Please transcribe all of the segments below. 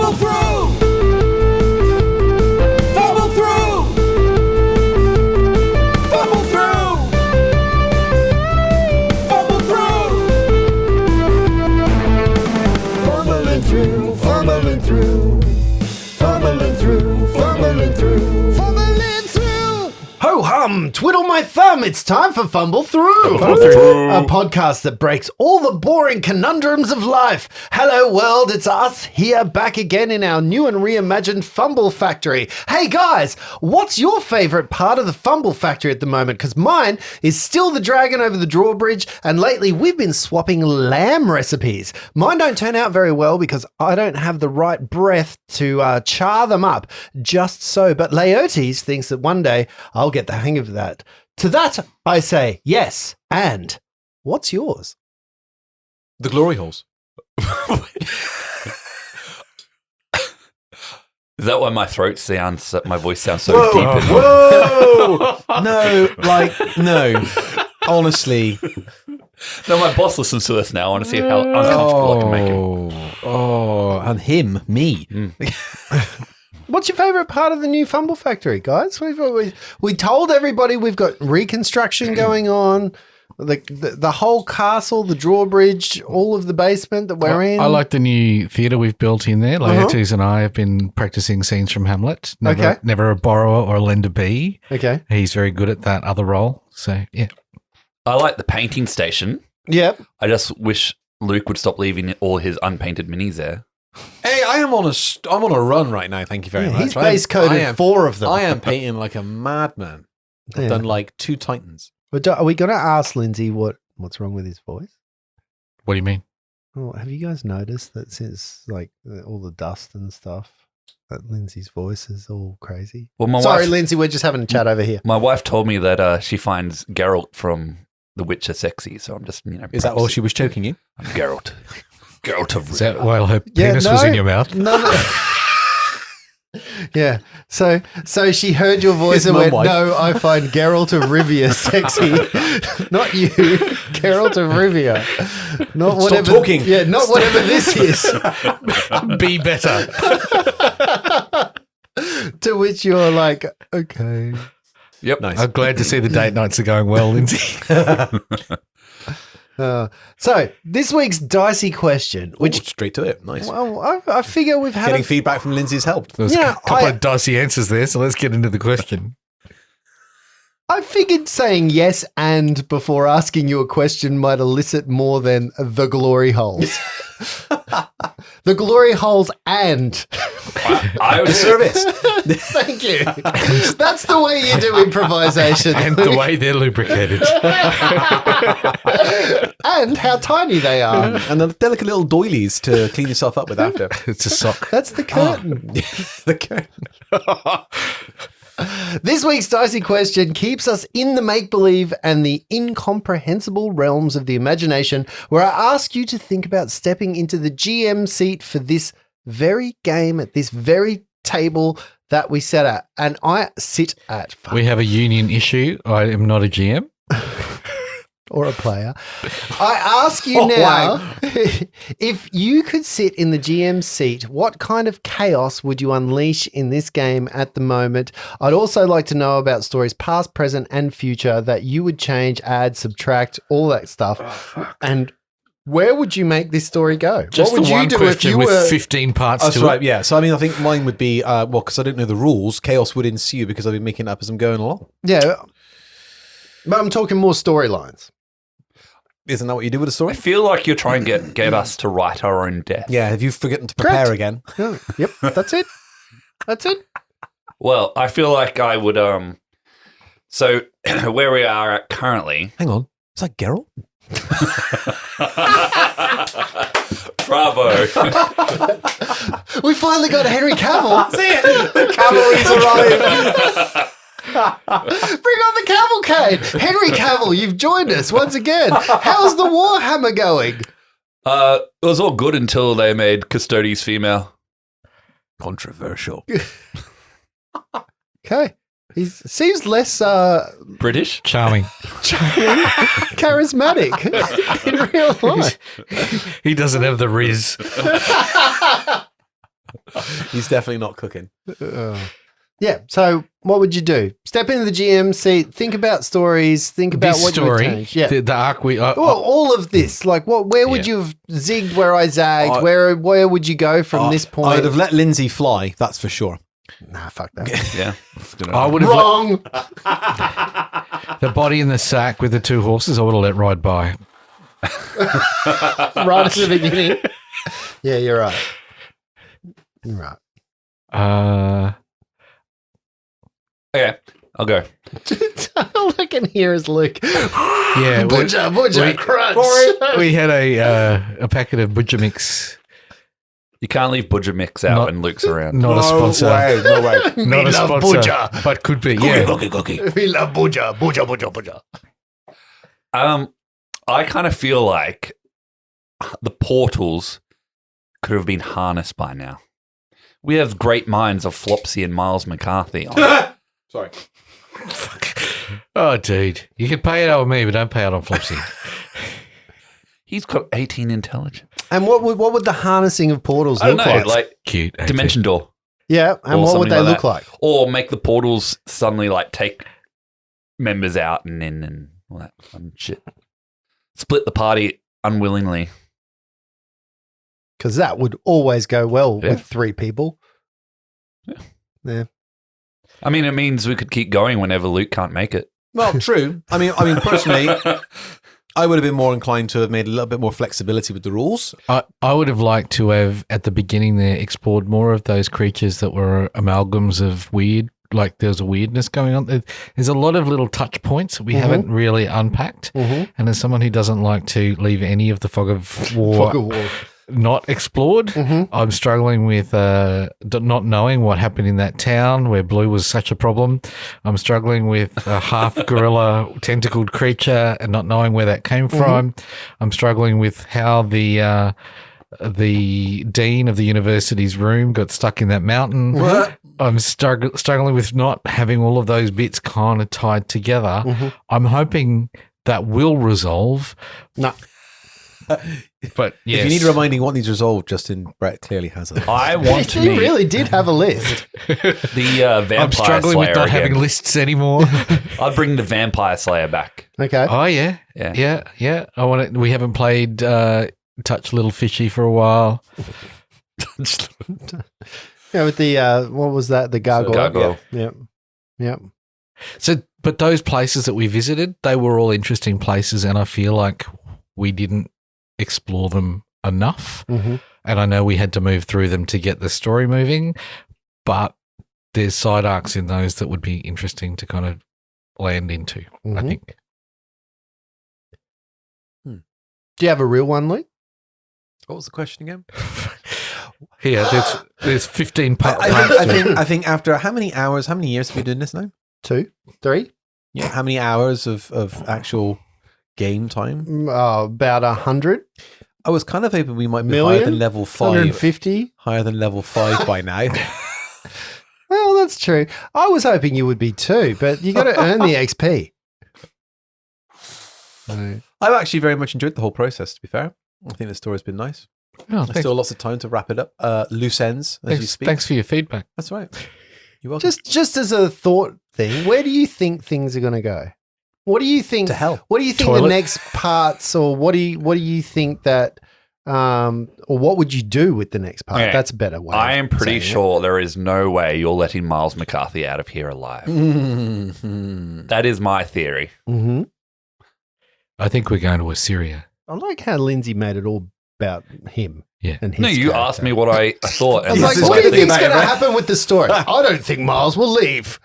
Fumble through! Fumble through! Fumble through! Fumble through! Fumbling through, fumbling through. Fumbling through, fumbling through. Fumbling through! Ho-hum, twiddle my thumb, it's time for Fumble Through. A podcast that breaks all the boring conundrums of life. Hello world, it's us here back again in our new and reimagined Fumble Factory. Hey guys, what's your favourite part of the Fumble Factory at the moment? Because mine is still the dragon over the drawbridge, and lately we've been swapping lamb recipes. Mine don't turn out very well because I don't have the right breath to char them up just so, but Laertes thinks that one day I'll get the hang of that. To that, I say yes. And what's yours? The glory holes. Is that why my throat sounds, my voice sounds so deep? Whoa! No. Honestly. No, my boss listens to this now. I want to see how uncomfortable I can make him. And him, me. What's your favourite part of the new Fumble Factory, guys? We told everybody we've got reconstruction going on, the whole castle, the drawbridge, all of the basement that we're in. I like the new theatre we've built in there. Laertes and I have been practicing scenes from Hamlet. Never a borrower or a lender be. Okay. He's very good at that other role. So, yeah. I like the painting station. Yep. I just wish Luke would stop leaving all his unpainted minis there. Hey, I'm on a run right now. Thank you very much. He's base coded 4 of them. I am painting like a madman. I've done like 2 Titans. But are we going to ask Lindsay what's wrong with his voice? What do you mean? Oh, have you guys noticed that since like all the dust and stuff, that Lindsay's voice is all crazy? Well, Sorry, Lindsay, we're just having a chat over here. My wife told me that she finds Geralt from The Witcher sexy, so I'm just, Is that all she was choking you? I'm Geralt. Geralt of Is that while her penis was in your mouth? No. Yeah. So she heard your voice and went, "No, I find Geralt of Rivia sexy." Not you, Geralt of Rivia. Not whatever. Stop talking. Yeah, not whatever this is. Be better. To which you're like, okay. Yep. Nice. I'm glad to see the date nights are going well, Lindsay. So this week's dicey question, which straight to it. Nice. well, I figure we've had Getting feedback from Lindsay's helped. There was a couple of dicey answers there, so let's get into the question. I figured saying yes and before asking you a question might elicit more than the glory holes. The glory holes and I would service. thank you. That's the way you do improvisation. And the way they're lubricated. And how tiny they are. And the delicate little doilies to clean yourself up with after. It's a sock. That's the curtain. The curtain. This week's dicey question keeps us in the make-believe and the incomprehensible realms of the imagination, where I ask you to think about stepping into the GM seat for this very game at this very table that we sit at. And I sit at. We have a union issue. I am not a GM. Or a player. I ask you now, if you could sit in the GM seat, what kind of chaos would you unleash in this game at the moment? I'd also like to know about stories past, present, and future that you would change, add, subtract, all that stuff. And where would you make this story go? Just what would the one you do question if you with were 15 parts That's to right, it. yeah. So, I mean, I think mine would be, because I don't know the rules, chaos would ensue because I've been making it up as I'm going along. Yeah. But I'm talking more storylines. Isn't that what you do with a story? I feel like you're trying to get us to write our own death. Yeah, have you forgotten to prepare Correct. again? Yeah. Yep, that's it. That's it. Well, I feel like I would. So where we are at currently. Hang on. Is that Geralt? Bravo. We finally got Henry Cavill. See it? The cavalry's arrived. Bring on the cavalcade. Henry Cavill, you've joined us once again. How's the Warhammer going? It was all good until they made Custodes female. Controversial. Okay. He seems less British? Charming. charismatic in real life. He doesn't have the riz. He's definitely not cooking. Yeah. So what would you do? Step into the GM seat. Think about stories. Think about This what you would story, change. Yeah. the arc we. Well, all of this, like, where would you have zigged where I zagged? I- where would you go from this point? I'd have let Lindsay fly, that's for sure. Nah, fuck that. Yeah. I would have Wrong. the body in the sack with the 2 horses. I would have let ride by. Right at the beginning. Yeah, you're right. You're right. Okay, I'll go. All I can hear is Luke. Yeah, Butcher, crunch. we had a packet of butcher mix. You can't leave Budger Mix out Not- when Luke's around. Not a sponsor. No way. Not a love sponsor, butcher. but could be. Yeah. We love Butcher. I kind of feel like the portals could have been harnessed by now. We have great minds of Flopsy and Miles McCarthy. Sorry. Oh, dude, you can pay it on me, but don't pay it on Flopsy. He's got 18 intelligence. And what would the harnessing of portals I don't look know, like? like Cute. ain't Dimension Door. Yeah, and or what would something they like look that. like? Or make the portals suddenly like take members out and in and all that fun shit. Split the party unwillingly. Because that would always go well Yeah. with 3 people. Yeah. I mean, it means we could keep going whenever Luke can't make it. Well, true. I mean, personally, I would have been more inclined to have made a little bit more flexibility with the rules. I would have liked to have, at the beginning there, explored more of those creatures that were amalgams of weird, like there's a weirdness going on. There's a lot of little touch points that we haven't really unpacked. And as someone who doesn't like to leave any of the Fog of War not explored, I'm struggling with not knowing what happened in that town where blue was such a problem. I'm struggling with a half gorilla tentacled creature and not knowing where that came from. I'm struggling with how the dean of the university's room got stuck in that mountain. I'm struggling with not having all of those bits kind of tied together. I'm hoping that will resolve. No. But yes. If you need reminding what needs resolved, Justin Brett clearly has it. I want to He meet really did have a list. the Vampire I'm struggling Slayer with not again. having lists anymore. I'd bring the Vampire Slayer back. Okay. Oh yeah, Yeah. yeah. I want it. We haven't played Touch Little Fishy for a while. Yeah, with the, what was that? The gargoyle. Gargoyle. Yep. So, but those places that we visited, they were all interesting places, and I feel like we didn't explore them enough. Mm-hmm. And I know we had to move through them to get the story moving, but there's side arcs in those that would be interesting to kind of land into, I Mhm. think. Do you have a real one, Luke? What was the question again? Here, there's 15 parts. I think after how many years have we been doing this now? 2, 3? Yeah. How many hours of actual game time? About 100. I was kind of hoping we might be Million? higher than level 5. 150. Higher than level 5 by now. Well, that's true. I was hoping you would be too, but you got to earn the XP. I've actually very much enjoyed the whole process, to be fair. I think the story's been nice. Oh, There's thanks, still lots of time to wrap it up. Loose ends, as you speak. thanks for your feedback. That's right. You're welcome. Just as a thought thing, where do you think things are going to go? What do you think? To hell. What do you think Toilet. the next parts, or what do you think that, or what would you do with the next part? Okay. That's a better way. I am of pretty saying it. sure there is no way you're letting Miles McCarthy out of here alive. Mhm. That is my theory. Mhm. I think we're going to Assyria. I like how Lindsay made it all about him. Yeah. And his No, you character. asked me what I thought. I was and like, this is what do you my think's theory. going to happen with the story? I don't think Miles will leave.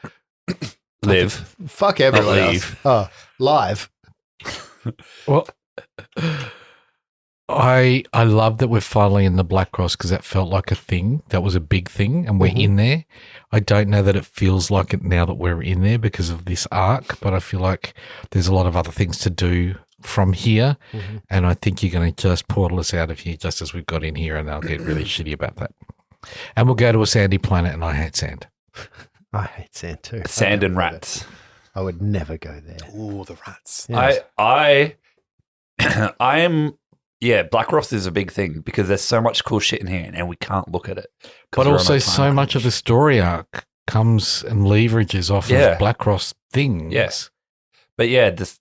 Live. Fuck everyone leave. else. Oh, live. Well, I love that we're finally in the Black Cross because that felt like a thing. That was a big thing, and we're in there. I don't know that it feels like it now that we're in there because of this arc, but I feel like there's a lot of other things to do from here, and I think you're going to just portal us out of here just as we've got in here, and I'll get really shitty about that. And we'll go to a sandy planet, and I hate sand. I hate sand too. Sand and rats. I would never go there. Ooh, the rats. Yes. I am yeah, Black Ross is a big thing because there's so much cool shit in here and we can't look at it. 'Cause But we're on also, a so time much of the crunch. story arc comes and leverages off Yeah. of Black Ross things. Yes. But yeah, it's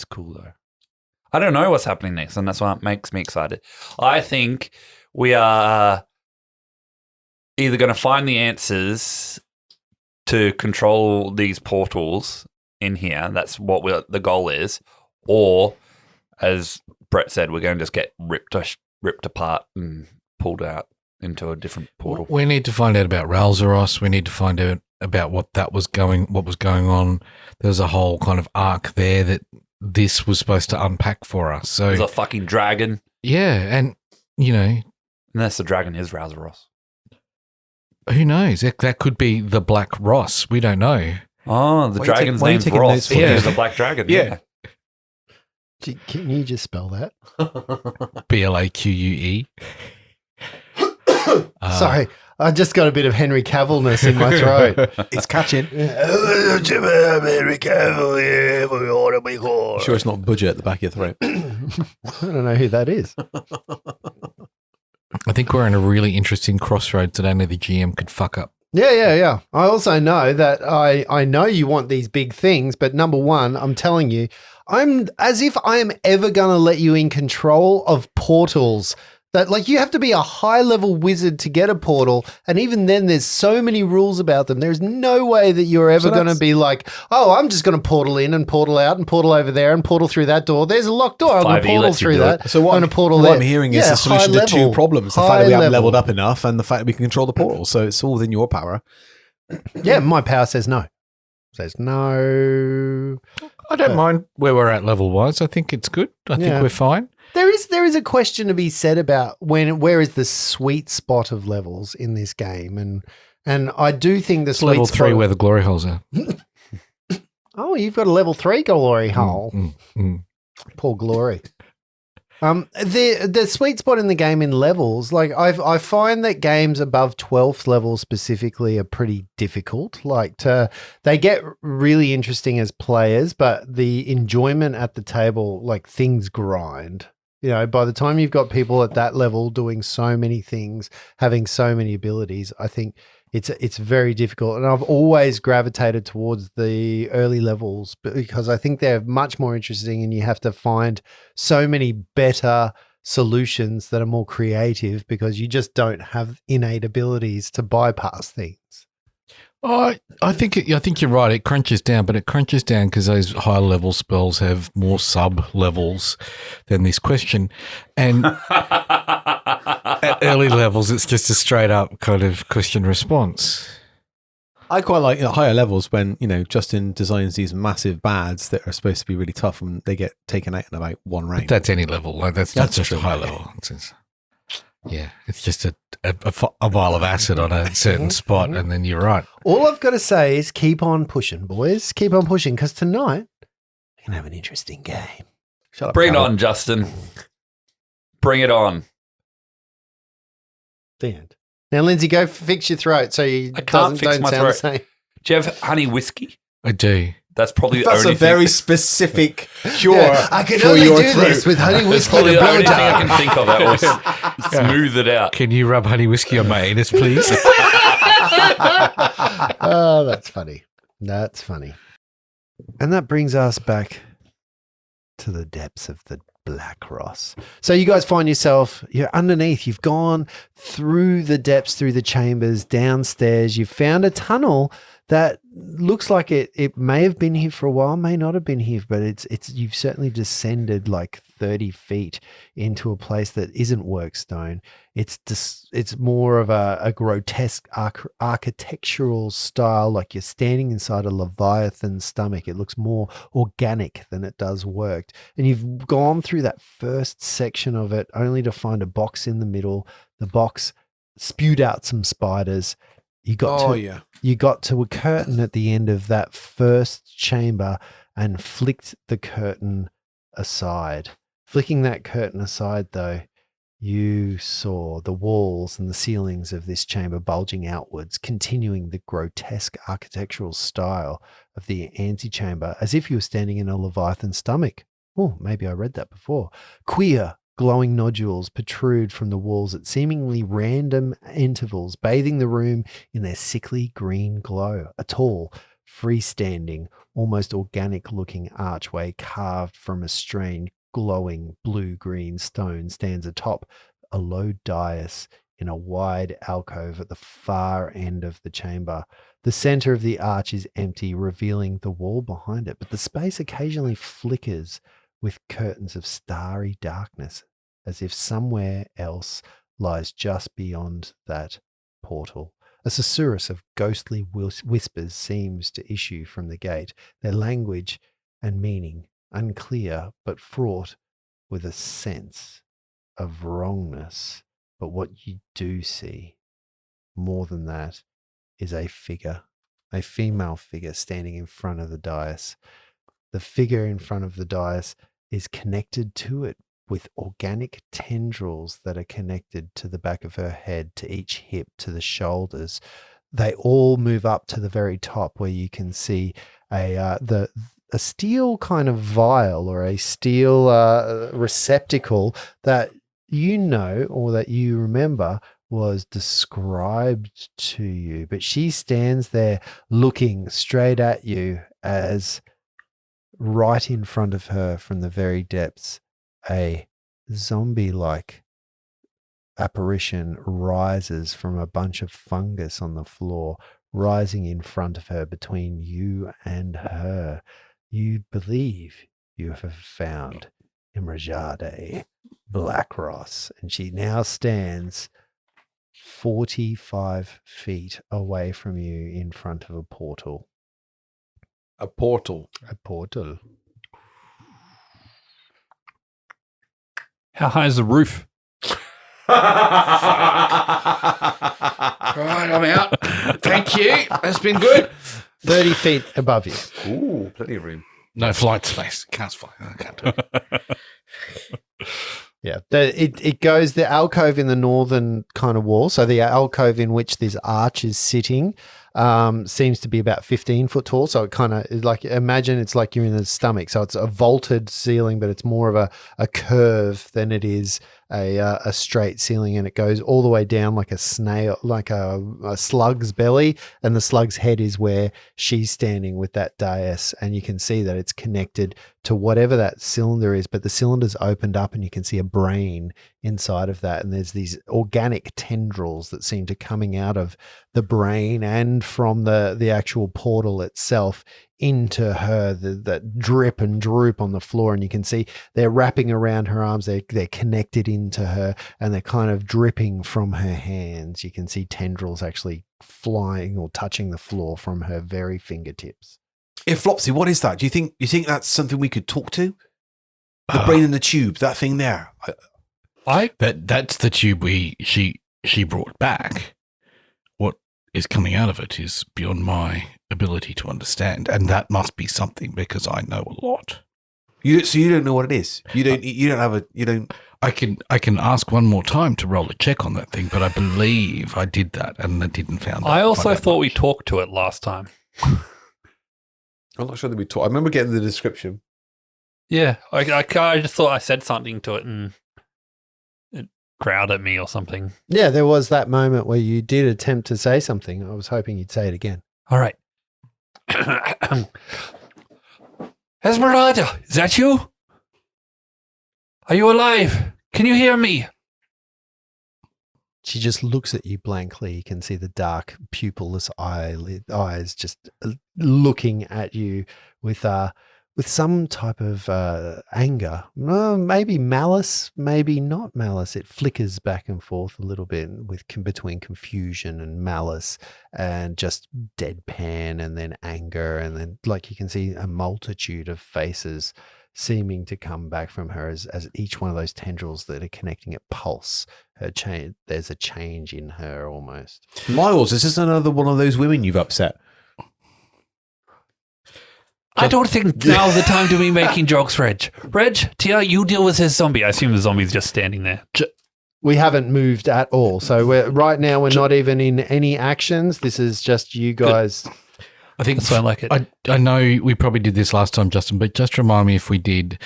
cool though. I don't know what's happening next, and that's what makes me excited. I think we are either going to find the answers to control these portals in here. That's what the goal is. Or, as Brett said, we're going to just get ripped apart and pulled out into a different portal. We need to find out about Ralzaros. We need to find out about what was going on. There's a whole kind of arc there that this was supposed to unpack for us. So There's a fucking dragon. yeah, and Unless the dragon is Ralzaros. who knows? That could be the Black Ross. We don't know. Oh, the Why you dragon's why you name's taking Ross. notes for Yeah, this? the black dragon. Yeah. Can you just spell that? BLAQUE. Sorry, I just got a bit of Henry Cavillness in my throat. It's catching. Sure, it's not budget at the back of your throat. I don't know who that is. I think we're in a really interesting crossroads that only the GM could fuck up. Yeah. I also know that I know you want these big things, but number one, I'm telling you, I'm as if I am ever going to let you in control of portals. That like you have to be a high level wizard to get a portal, and even then, there's so many rules about them. There's no way that you're ever going to be like, oh, I'm just going to portal in and portal out and portal over there and portal through that door. There's a locked door. I'm going to 5e portal lets you through do it. that. So what I'm going to portal what there. I'm hearing is Yeah, the solution high to two level. problems: the fact High that we haven't level. leveled up enough, and the fact that we can control the portal. So it's all within your power. Yeah, my power says no. Says no. I don't mind where we're at level wise. I think it's good. I Yeah. think we're fine. There is a question to be said about where is the sweet spot of levels in this game, and I do think the It's sweet level spot 3 where the glory holes are. Oh, you've got a level 3 glory hole. Poor glory. The sweet spot in the game in levels, like I find that games above 12th level specifically are pretty difficult. They get really interesting as players, but the enjoyment at the table, like things grind. You know, by the time you've got people at that level doing so many things, having so many abilities, I think it's very difficult. And I've always gravitated towards the early levels because I think they're much more interesting and you have to find so many better solutions that are more creative because you just don't have innate abilities to bypass things. Oh, I think you're right. It crunches down, but it crunches down because those high level spells have more sub levels than this question. And at early levels, it's just a straight up kind of question response. I quite like higher levels when Justin designs these massive bads that are supposed to be really tough, and they get taken out in about one round. But that's any level. Like that's not just true, a high yeah. level. It's just a vial of acid on a certain spot, and then you're right. All I've got to say is keep on pushing, boys. Keep on pushing because tonight we can have an interesting game. Shut up, Bring it Gavin. on, Justin. Bring it on. The end. Now, Lindsay, go fix your throat so you I can't fix don't my sound the throat. same. Do you have honey whiskey? I do. That's probably the That's only a very thing. specific cure. Yeah, I can for only your do throat. this with honey That's whiskey and probably a the only thing blowjob. I can think of that will smooth it out. Can you rub honey whiskey on my anus, please? Oh, that's funny. That's funny. And that brings us back to the depths of the Black Ross. So you guys find yourself, you're underneath, you've gone through the depths, through the chambers, downstairs, you've found a tunnel that looks like it may have been here for a while, may not have been here, but it's you've certainly descended like 30 feet into a place that isn't workstone. It's more of a grotesque architectural style, like you're standing inside a Leviathan stomach. It looks more organic than it does worked. And you've gone through that first section of it only to find a box in the middle. The box spewed out some spiders. You got to a curtain at the end of that first chamber and flicked the curtain aside. Flicking that curtain aside, though, you saw the walls and the ceilings of this chamber bulging outwards, continuing the grotesque architectural style of the antechamber, as if you were standing in a Leviathan stomach. Oh, maybe I read that before. Queer, glowing nodules protrude from the walls at seemingly random intervals, bathing the room in their sickly green glow. A tall, freestanding, almost organic-looking archway carved from a strange, glowing blue-green stone stands atop a low dais in a wide alcove at the far end of the chamber. The center of the arch is empty, revealing the wall behind it, but the space occasionally flickers with curtains of starry darkness, as if somewhere else lies just beyond that portal. A susurrus of ghostly whispers seems to issue from the gate, their language and meaning unclear but fraught with a sense of wrongness. But what you do see, more than that, is a figure, a female figure standing in front of the dais. The figure in front of the dais is connected to it with organic tendrils that are connected to the back of her head, to each hip, to the shoulders. They all move up to the very top where you can see a steel kind of vial or a steel receptacle that you know or that you remember was described to you. But she stands there looking straight at you as right in front of her from the very depths, a zombie-like apparition rises from a bunch of fungus on the floor, rising in front of her between you and her. You believe you have found Imrajade Blackross, and she now stands 45 feet away from you in front of a portal. A portal. A portal. How high is the roof? Right, I'm out. Thank you. That's been good. 30 feet above you. Ooh, plenty of room. No flight space. Can't fly. I can't do it. Yeah, it goes the alcove in the northern kind of wall. So the alcove in which this arch is sitting seems to be about 15 foot tall. So it kind of is like, imagine it's like you're in the stomach. So it's a vaulted ceiling, but it's more of a curve than it is a straight ceiling, and it goes all the way down like a snail, like a slug's belly, and the slug's head is where she's standing with that dais, and you can see that it's connected to whatever that cylinder is, but the cylinder's opened up and you can see a brain inside of that, and there's these organic tendrils that seem to coming out of the brain and from the actual portal itself into her that drip and droop on the floor, and you can see they're wrapping around her arms, they're connected into her, and they're kind of dripping from her hands. You can see tendrils actually flying or touching the floor from her very fingertips. If Flopsy, what is that? Do you think that's something we could talk to? The brain in the tube, that thing there. That's the tube she brought back. What is coming out of it is beyond my ability to understand, and that must be something because I know a lot. So you don't know what it is. You don't. I can ask one more time to roll a check on that thing, but I believe I did that and I didn't find. I also thought we talked to it last time. I'm not sure that we talked. I remember getting the description. Yeah, I just thought I said something to it and it growled at me or something. Yeah, there was that moment where you did attempt to say something. I was hoping you'd say it again. All right. Esmeralda, is that you? Are you alive? Can you hear me? She just looks at you blankly. You can see the dark pupilless eyes just looking at you with some type of anger. Maybe malice, maybe not malice. It flickers back and forth a little bit between confusion and malice and just deadpan and then anger. And then like you can see a multitude of faces seeming to come back from her as each one of those tendrils that are connecting it pulse. There's a change in her almost. Miles, is this another one of those women you've upset? I don't think now's the time to be making jokes, Reg. Reg, Tia, you deal with this zombie. I assume the zombie's just standing there. We haven't moved at all. So we're not even in any actions. This is just you guys. I think That's why I like it. I know we probably did this last time, Justin, but just remind me if we did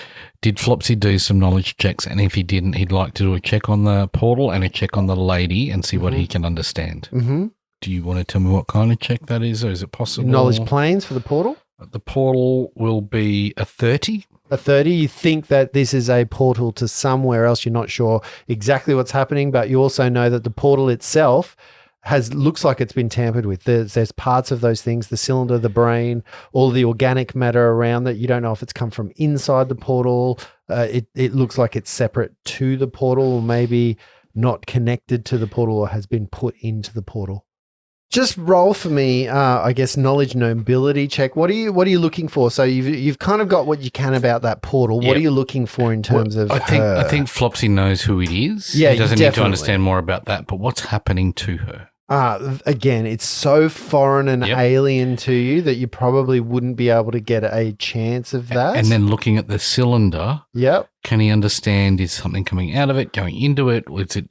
Flopsy do some knowledge checks? And if he didn't, he'd like to do a check on the portal and a check on the lady and see what he can understand. Mm-hmm. Do you want to tell me what kind of check that is, or is it possible? Knowledge planes for the portal? The portal will be a 30. A 30, you think that this is a portal to somewhere else. You're not sure exactly what's happening, but you also know that the portal itself looks like it's been tampered with. There's parts of those things, the cylinder, the brain, all the organic matter around that. You don't know if it's come from inside the portal. It looks like it's separate to the portal, or maybe not connected to the portal, or has been put into the portal. Just roll for me, I guess, knowledge nobility check. What are you looking for? So you've kind of got what you can about that portal. What Yep. are you looking for in terms of I her? think Flopsy knows who it is. Yeah, he doesn't need to definitely. understand more about that. But what's happening to her? Again, it's so foreign and Yep. alien to you that you probably wouldn't be able to get a chance of that. And then looking at the cylinder, yep. can he understand? Is something coming out of it, going into it?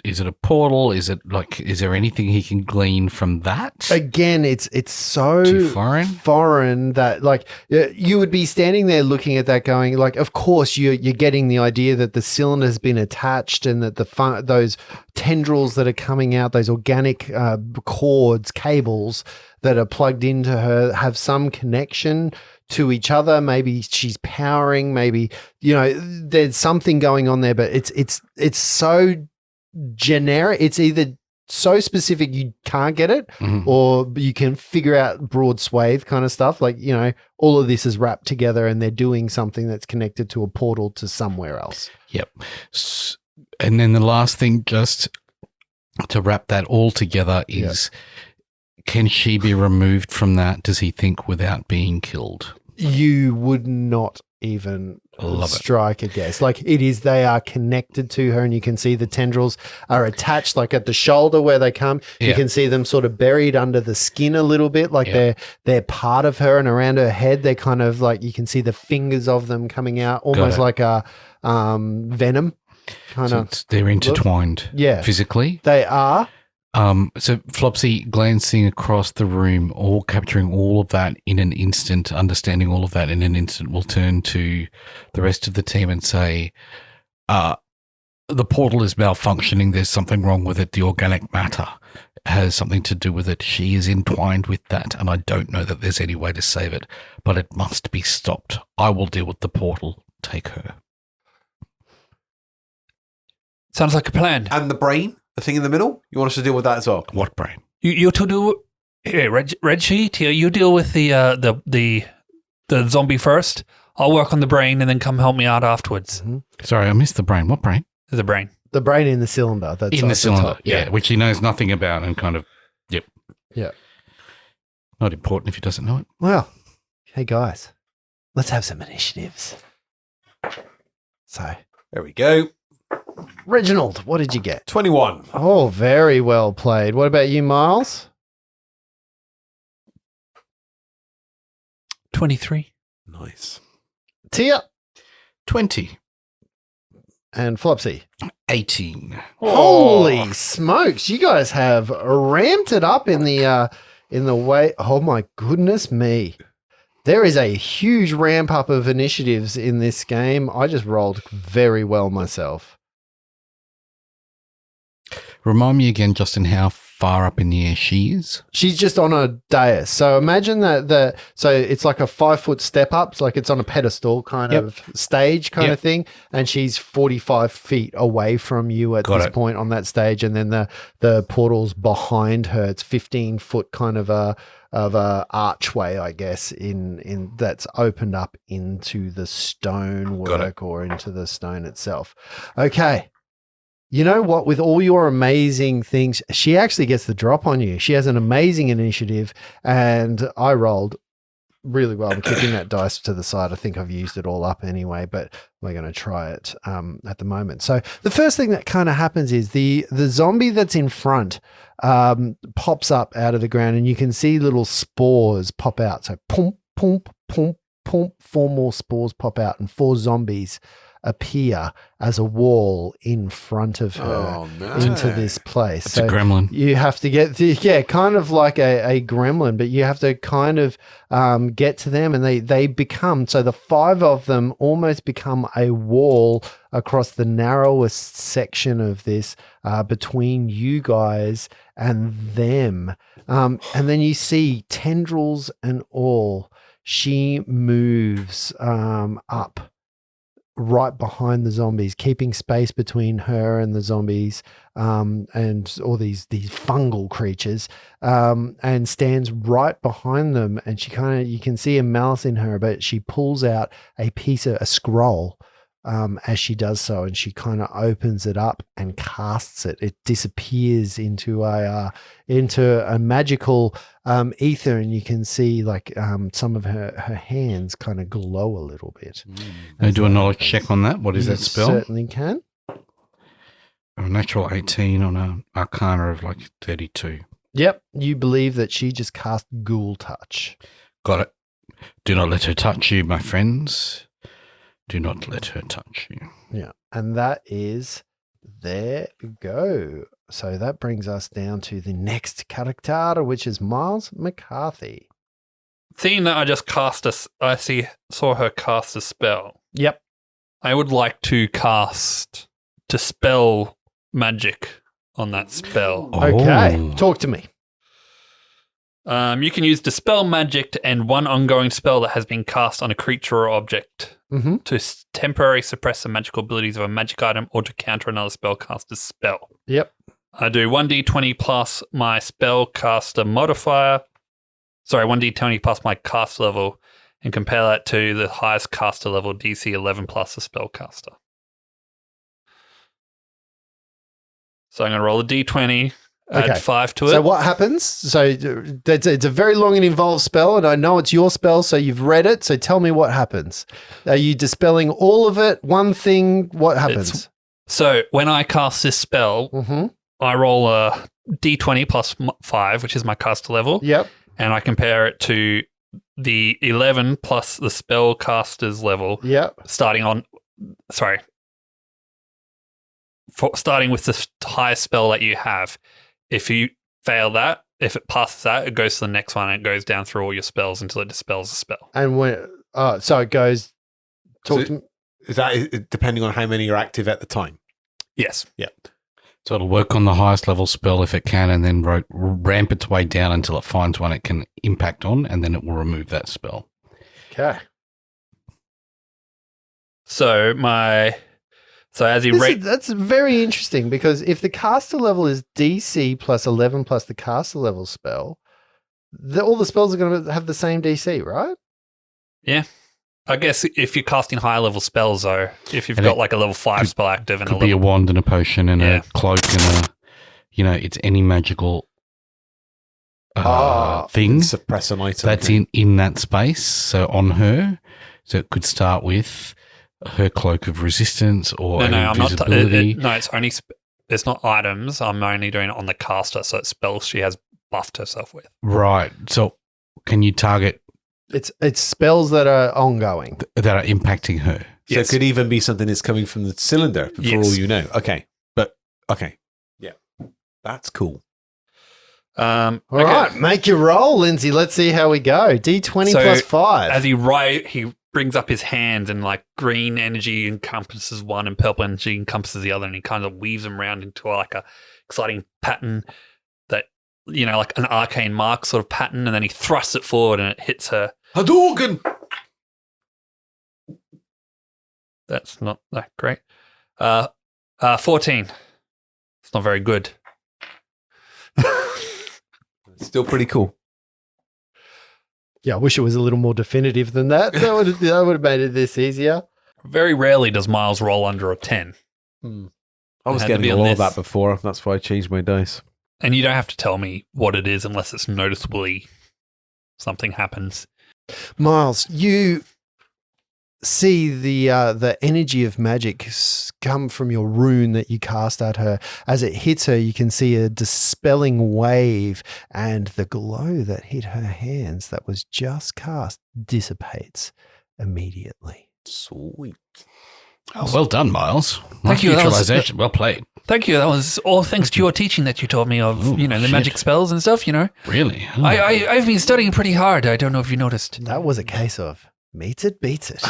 Is it a portal? Is there anything he can glean from that? Again, it's so Too foreign? foreign that like you would be standing there looking at that going like, of course you're getting the idea that the cylinder has been attached and that those tendrils that are coming out, those organic cords, cables that are plugged into her have some connection to each other. Maybe she's powering, maybe, there's something going on there, but it's so generic. It's either so specific you can't get it, or you can figure out broad swathe kind of stuff. Like, all of this is wrapped together and they're doing something that's connected to a portal to somewhere else. Yep. And then the last thing, just to wrap that all together, is can she be removed from that, does he think, without being killed? You would not even Love it. strike a guess. Like they are connected to her, and you can see the tendrils are attached, like at the shoulder where they come. You Yeah. can see them sort of buried under the skin a little bit, like Yeah. they're part of her, and around her head, they're kind of like you can see the fingers of them coming out, almost it. like a venom kind So of. they're intertwined Yeah. physically. They are. So Flopsy, glancing across the room, all capturing all of that in an instant, understanding all of that in an instant, will turn to the rest of the team and say, the portal is malfunctioning. There's something wrong with it. The organic matter has something to do with it. She is entwined with that, and I don't know that there's any way to save it, but it must be stopped. I will deal with the portal. Take her. Sounds like a plan. And the brain, the thing in the middle, you want us to deal with that as well? What brain? You two do. Here, Red Sheet. Here, you deal with the zombie first. I'll work on the brain and then come help me out afterwards. Sorry, I missed the brain. What brain? The brain. The brain in the cylinder. That's In at the cylinder, top. yeah, which he knows nothing about and kind of, yep. Yeah. Not important if he doesn't know it. Well, hey guys, let's have some initiatives. So, There we go. Reginald, what did you get? 21. Oh, very well played. What about you, Miles? 23. Nice. Tia 20. and Flopsy. 18. Holy smokes! You guys have ramped it up in the way. Oh my goodness me! There is a huge ramp up of initiatives in this game. I just rolled very well myself. Remind me again, Justin, how far up in the air she is. She's just on a dais. So imagine that so it's like a 5-foot step up. It's like it's on a pedestal kind Yep. of stage kind Yep. of thing. And she's 45 feet away from you at Got this it. point on that stage. And then the portal's behind her. It's 15-foot kind of a archway, I guess, in that's opened up into the stone Got it. work or into the stone itself. Okay. You know what? With all your amazing things, she actually gets the drop on you. She has an amazing initiative, and I rolled really well. I'm keeping that dice to the side. I think I've used it all up anyway, but we're going to try it at the moment. So the first thing that kind of happens is the zombie that's in front pops up out of the ground, and you can see little spores pop out. So pump, pump, pump, pump. 4 more spores pop out, and 4 zombies appear as a wall in front of her Oh, no. into this place. It's a gremlin. You have to get kind of like a gremlin, but you have to kind of get to them, and they become, so the 5 of them almost become a wall across the narrowest section of this between you guys and them. And then you see tendrils and all. She moves up right behind the zombies, keeping space between her and the zombies, and all these fungal creatures, and stands right behind them. And she you can see a malice in her, but she pulls out a scroll as she does so, and she kind of opens it up and casts it. It disappears into a magical ether, and you can see like some of her hands kind of glow a little bit. Can I do a knowledge check on that? What is that spell? Certainly can. A natural 18 on an arcana of like 32. Yep, you believe that she just cast Ghoul Touch. Got it. Do not let her touch you, my friends. Do not let her touch you. Yeah, and that is, there we go. So that brings us down to the next character, which is Miles McCarthy. Seeing that I just saw her cast a spell, Yep. I would like to dispel magic on that spell. Okay, Oh. talk to me. You can use Dispel Magic to end one ongoing spell that has been cast on a creature or object Mm-hmm. to temporarily suppress the magical abilities of a magic item or to counter another spellcaster's spell. Yep. I do 1d20 plus my spellcaster modifier. Sorry, 1d20 plus my cast level, and compare that to the highest caster level, DC 11 plus the spellcaster. So I'm going to roll a d20, add Okay. 5 to it. So what happens? So it's a very long and involved spell, and I know it's your spell, so you've read it. So tell me what happens. Are you dispelling all of it? One thing? What happens? So when I cast this spell, Mm-hmm. I roll a d20 plus 5, which is my caster level, Yep. and I compare it to the 11 plus the spellcaster's level, Yep. starting with the highest spell that you have. If you fail that, if it passes that, it goes to the next one, and it goes down through all your spells until it dispels the spell. And so it goes. Talk So- to me. Is that depending on how many are active at the time? Yes. So it'll work on the highest level spell if it can, and then ramp its way down until it finds one it can impact on, and then it will remove that spell. Okay. So as you rate, That's very interesting, because if the caster level is DC plus 11 plus the caster level spell, all the spells are going to have the same DC, right? I guess if you're casting higher level spells, though, if you've And got it like a level 5 spell active and a Could be a level, wand and a potion and Yeah. a cloak and it's any magical thing Suppress an item. that's in that space. So on her, so it could start with her cloak of resistance or no, I'm not. invisibility. No, it's only. It's not items. I'm only doing it on the caster, so it's spells she has buffed herself with. Right. So can you target It's spells that are ongoing. that are impacting her? So Yes. it could even be something that's coming from the cylinder, for Yes. all you know. Okay. Yeah. That's cool. All right, make your roll, Lindsay. Let's see how we go. D20 So, plus 5. As he brings up his hands, and like green energy encompasses one, and purple energy encompasses the other, and he kind of weaves them around into like a exciting pattern that, like an arcane mark sort of pattern, and then he thrusts it forward, and it hits her. Hadouken! That's not that great. 14. It's not very good. Still pretty cool. Yeah, I wish it was a little more definitive than that. That would have made it this easier. Very rarely does Miles roll under a 10. I was It had to getting be a on lot of this. that before. That's why I changed my dice. And you don't have to tell me what it is unless it's noticeably something happens. Miles, you see the energy of magic come from your rune that you cast at her. As it hits her, you can see a dispelling wave, and the glow that hit her hands that was just cast dissipates immediately. Sweet. Oh, well done, Miles. Thank you, that was- Neutralization. Well played. Thank you. That was all thanks to your teaching that you taught me of, Ooh, the shit. magic spells and stuff, Really? Oh. I've been studying pretty hard. I don't know if you noticed. That was a case of meet it, beat it.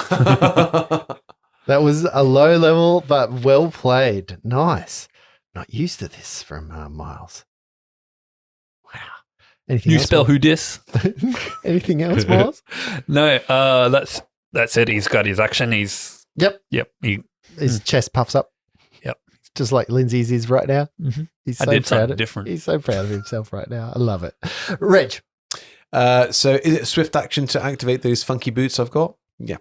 That was a low level, but well played. Nice. Not used to this from Miles. Wow. Anything You else? spell who dis? Anything else, Miles? No, that's it. He's got his action. His His chest puffs up. Yep. Just like Lindsay's is right now. Mhm. He's I so did proud something of, different. He's so proud of himself right now. I love it. Reg. So is it swift action to activate those funky boots I've got? Yeah.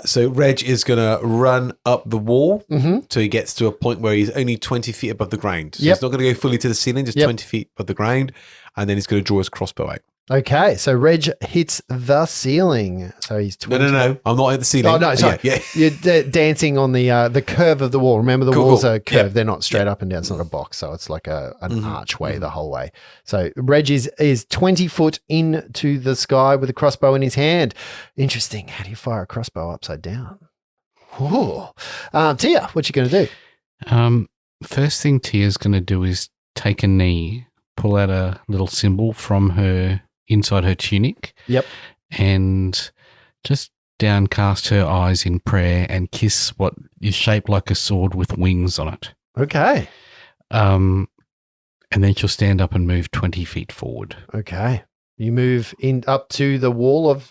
So Reg is going to run up the wall Mm-hmm. till he gets to a point where he's only 20 feet above the ground. So Yep. he's not going to go fully to the ceiling, just Yep. 20 feet above the ground. And then he's going to draw his crossbow out. Okay, so Reg hits the ceiling. So he's 20. No. I'm not at the ceiling. Oh, no, sorry. Yeah. You're dancing on the curve of the wall. Remember, the Cool, walls cool. are curved. Yeah. They're not straight up and down. It's not a box. So it's like an Mhm. archway the whole way. So Reg is 20 foot into the sky with a crossbow in his hand. Interesting. How do you fire a crossbow upside down? Ooh. Tia, what you going to do? First thing Tia's going to do is take a knee, pull out a little symbol from her inside her tunic. Yep. And just downcast her eyes in prayer and kiss what is shaped like a sword with wings on it. Okay. And then she'll stand up and move 20 feet forward. Okay. You move in up to the wall of.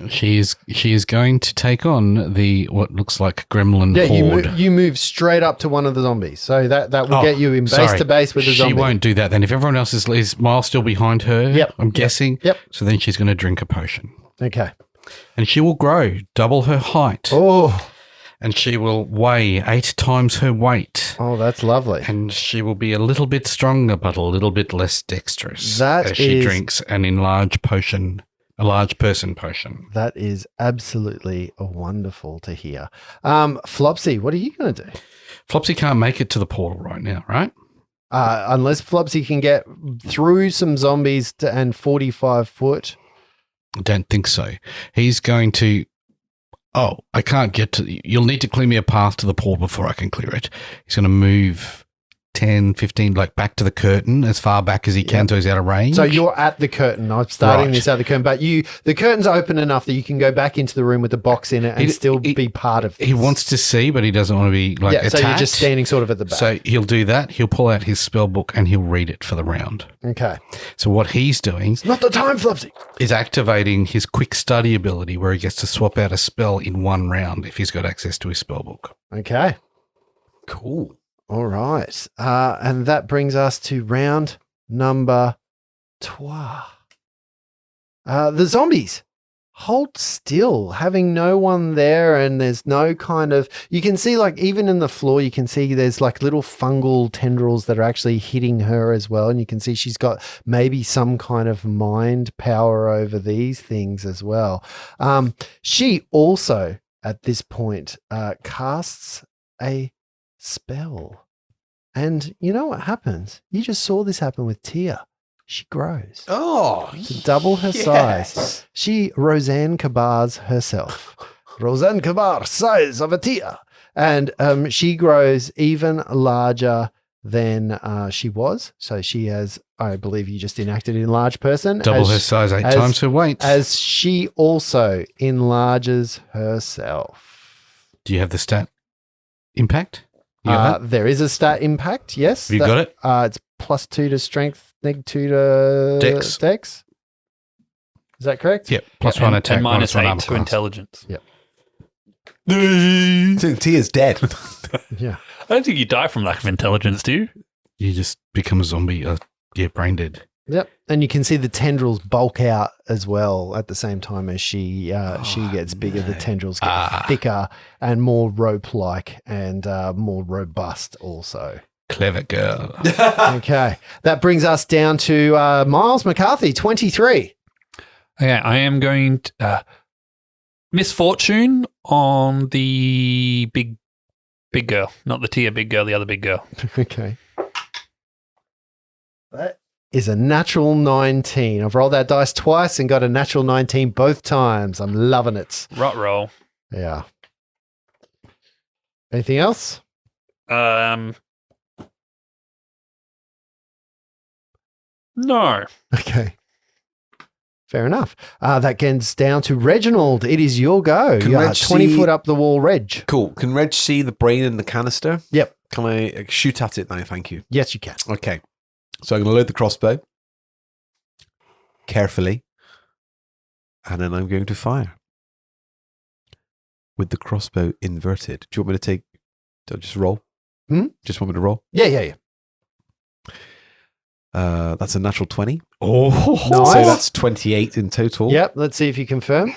She is going to take on the what looks like gremlin Yeah, horde. you move straight up to one of the zombies. So that will get you in base sorry. to base with the zombie. She won't do that then. If everyone else is Miles still behind her, Yep. I'm guessing. Yep. So then she's going to drink a potion. Okay. And she will grow double her height. Oh, And she will weigh 8 times her weight. that's lovely. And she will be a little bit stronger, but a little bit less dexterous That as she is- drinks an enlarged potion, a large person potion. That is absolutely wonderful to hear. Flopsy, what are you going to do? Flopsy can't make it to the portal right now, right? Unless Flopsy can get through some zombies and 45 foot. I don't think so. He's going to. Oh, I can't get to. You'll need to clear me a path to the portal before I can clear it. He's going to move 10, 15, like back to the curtain as far back as he can so he's out of range. So you're at the curtain. I'm starting Right. this at the curtain, but the curtain's open enough that you can go back into the room with the box in it and still be part of this. He wants to see, but he doesn't want to be like attacked. so you're just standing sort of at the back. So he'll do that. He'll pull out his spell book and he'll read it for the round. Okay. So what he's doing Not the time, Flopsy. is activating his quick study ability where he gets to swap out a spell in one round if he's got access to his spell book. Okay. Cool. All right. And that brings us to round number 12. The zombies hold still, having no one there, and there's no kind of. You can see, like, even in the floor, you can see there's like little fungal tendrils that are actually hitting her as well. And you can see she's got maybe some kind of mind power over these things as well. She also, at this point, casts a spell. And you know what happens? You just saw this happen with Tia. She grows Oh, to double her size. She Roseanne Kabars herself. Roseanne Kabar, size of a Tia. And she grows even larger than she was. So she has, I believe you just enacted enlarged person. Double her size 8 times her weight. As she also enlarges herself. Do you have the stat impact? You got that? There is a stat impact, yes. Have you got it? It's +2 to strength, -2 to Dex. Is that correct? Yep. +1 attack, and minus -1 -8 armor to class. intelligence. so Tia's dead. Yeah. I don't think you die from lack of intelligence, do you? You just become a zombie. Brain dead. Yep. And you can see the tendrils bulk out as well at the same time as she gets bigger. The tendrils get thicker and more rope-like and more robust also. Clever girl. Okay. That brings us down to Miles McCarthy, 23. Okay, I am going to misfortune on the big girl, not the Tia big girl, the other big girl. Okay. That is a natural 19. I've rolled that dice twice and got a natural 19 both times. I'm loving it. Rot roll. Yeah. Anything else? No. Okay. Fair enough. That gets down to Reginald. It is your go. Can You are Reg 20 see- foot up the wall, Reg. Cool. Can Reg see the brain in the canister? Yep. Can I shoot at it now? Thank you. Yes, you can. Okay. So I'm going to load the crossbow carefully, and then I'm going to fire with the crossbow inverted. Do you want me to take? Do I just roll? Just want me to roll? Yeah. That's a natural 20. Oh, Nice. So that's 28 in total. Yep. Let's see if you confirm.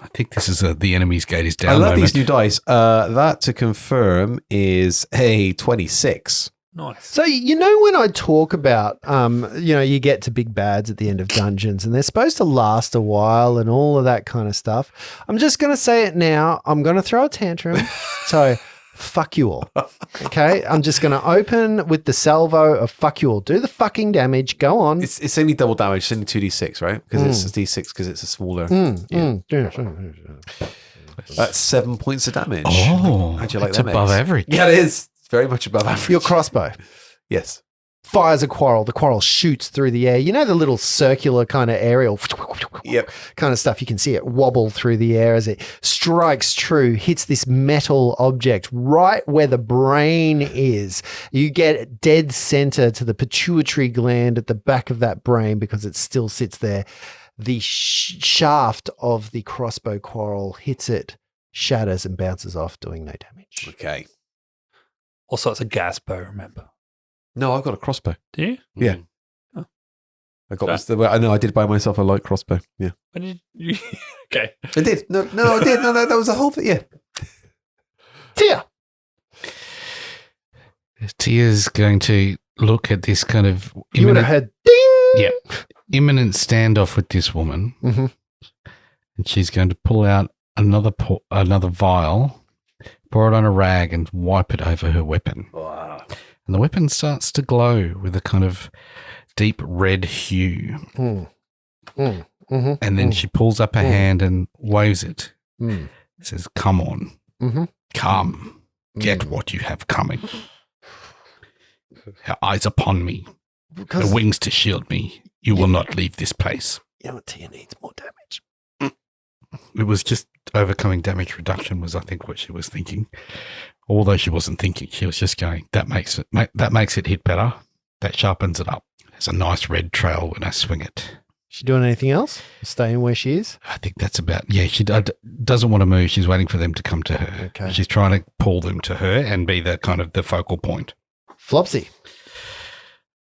I think this is the enemy's gate is down I love moment. these new dice. That to confirm is a 26. Nice. So, when I talk about, you get to big bads at the end of dungeons and they're supposed to last a while and all of that kind of stuff. I'm just going to say it now. I'm going to throw a tantrum. So, fuck you all. Okay? I'm just going to open with the salvo of fuck you all. Do the fucking damage. Go on. It's only double damage. It's only 2d6, right? Because it's a d6 because it's a smaller. That's 7 points of damage. Oh, How'd you like it's that, above Max? average. Yeah, it is. It's very much above average. Your crossbow Yes. fires a quarrel. The quarrel shoots through the air. You know the little circular kind of aerial Yep. kind of stuff. You can see it wobble through the air as it strikes true, hits this metal object right where the brain is. You get dead center to the pituitary gland at the back of that brain because it still sits there. The shaft of the crossbow quarrel hits it, shatters and bounces off, doing no damage. Okay. Also, it's a gas bow, remember? No, I've got a crossbow. Do you? Yeah. Oh. I got this. I know I did buy myself a light crossbow. Yeah. When did you? Okay. I did. No, I did. No, that was a whole thing. Yeah. Tia! Tia's going to look at this kind of You would have heard ding! imminent standoff with this woman, Mm-hmm. and she's going to pull out another vial, pour it on a rag, and wipe it over her weapon. Wow. And the weapon starts to glow with a kind of deep red hue. Mm-hmm. And then she pulls up her hand and waves it. Mm. Says, "Come on, Mm-hmm. come, get what you have coming. Her eyes upon me, her Because wings to shield me. You will not leave this place." you know what Tia needs more damage. It was just overcoming damage reduction was, I think, what she was thinking. Although she wasn't thinking, she was just going, that makes it hit better. That sharpens it up. There's a nice red trail when I swing it. She doing anything else? Staying where she is? I think that's about, she doesn't want to move. She's waiting for them to come to her. Okay. She's trying to pull them to her and be the kind of the focal point. Flopsy.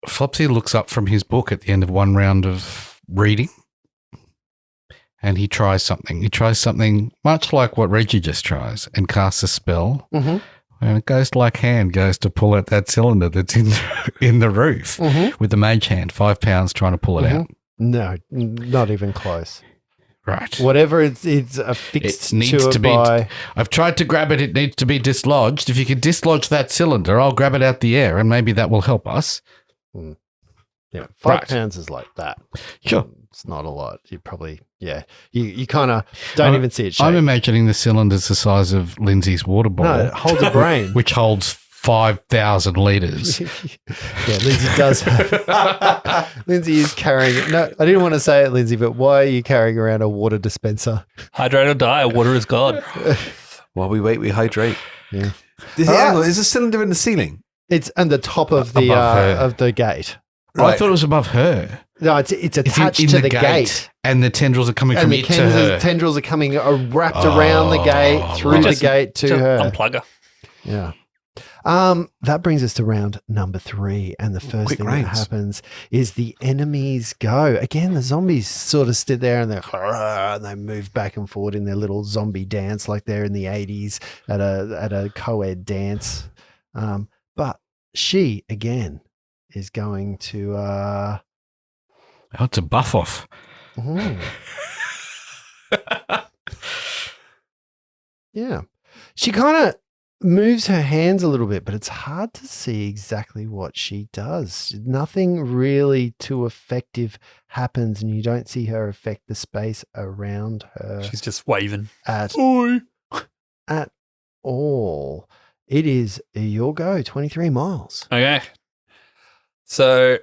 Flopsy looks up from his book at the end of one round of reading, and he tries something. He tries something much like what Reggie just tries and casts a spell. Mm-hmm. And a ghost-like hand goes to pull out that cylinder that's in the roof Mm-hmm. with the mage hand, 5 pounds trying to pull it out. No, not even close. Right. Whatever it's affixed It needs to to it be. by. I've tried to grab it. It needs to be dislodged. If you could dislodge that cylinder, I'll grab it out the air, and maybe that will help us. Yeah, 5 Right. pounds is like that. Sure. It's not a lot. You probably, you kind of don't even see it shake. I'm imagining the cylinder's the size of Lindsay's water bottle. No, it holds a brain. which holds 5,000 litres. Yeah, Lindsay does. Lindsay is carrying it. No, I didn't want to say it, Lindsay, but why are you carrying around a water dispenser? Hydrate or die. Water is God. While we wait, we hydrate. Yeah. Hang on, is a cylinder in the ceiling? It's on the top of the Above her. of the gate. I thought it was above her. No, it's It's attached in to the gate. And the tendrils are coming And from the it to her. tendrils are coming wrapped around the gate, through the Just- gate to Just her. unplug her. Yeah. That brings us to round number 3. And the first quick thing rounds. that happens is the enemies go. Again, the zombies sort of stood there and they move back and forward in their little zombie dance like they're in the 80s at a co-ed dance. But she, again, is going to... Oh, it's a buff off. Yeah. She kind of moves her hands a little bit, but it's hard to see exactly what she does. Nothing really too effective happens, and you don't see her affect the space around her She's just waving. at Oi. all. It is your go, 23 miles. Okay. So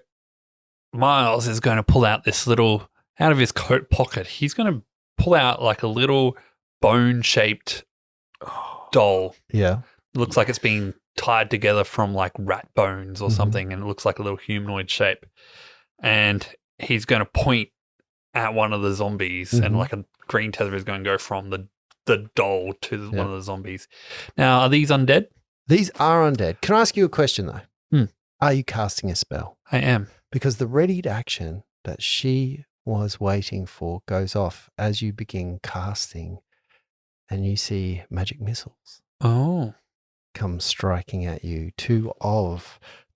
Miles is going to pull out this little, out of his coat pocket, he's going to pull out like a little bone-shaped doll. Yeah. It looks like it's being tied together from like rat bones or something, and it looks like a little humanoid shape. And he's going to point at one of the zombies, and like a green tether is going to go from the doll to one of the zombies. Now, are these undead? These are undead. Can I ask you a question, though? Hmm. Are you casting a spell? I am. Because the readied action that she was waiting for goes off as you begin casting, and you see magic missiles Oh. come striking at you.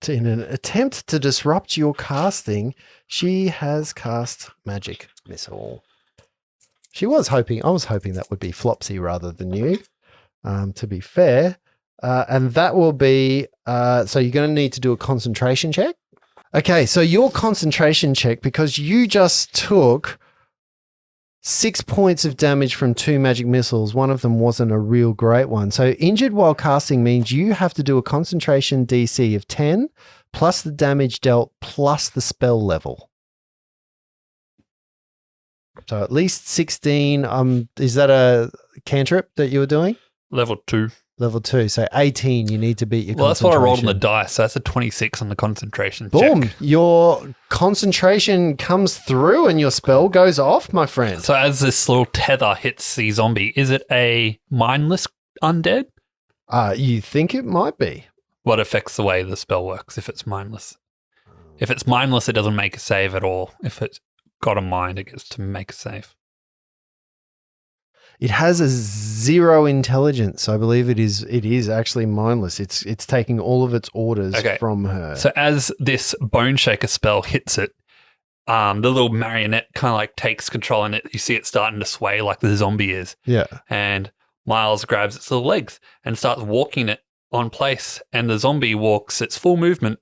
In an attempt to disrupt your casting, she has cast magic missile. I was hoping that would be Flopsy rather than you, to be fair. And that will be, so you're going to need to do a concentration check. Okay, so your concentration check, because you just took 6 points of damage from 2 magic missiles. One of them wasn't a real great one. So injured while casting means you have to do a concentration DC of 10 plus the damage dealt plus the spell level. So at least 16. Is that a cantrip that you were doing? Level 2. Level 2. So 18, you need to beat your Well, that's what I rolled on the concentration. dice. So that's a 26 on the concentration Boom. check. Your concentration comes through and your spell goes off, my friend. So as this little tether hits the zombie, is it a mindless undead? You think it might be. What affects the way the spell works if it's mindless? If it's mindless, it doesn't make a save at all. If it's got a mind, it gets to make a save. It has a 0 intelligence. I believe it is actually mindless. It's taking all of its orders from her. So as this bone shaker spell hits it, the little marionette kind of like takes control in it. You see it starting to sway like the zombie is. Yeah. And Miles grabs its little legs and starts walking it on place. And the zombie walks its full movement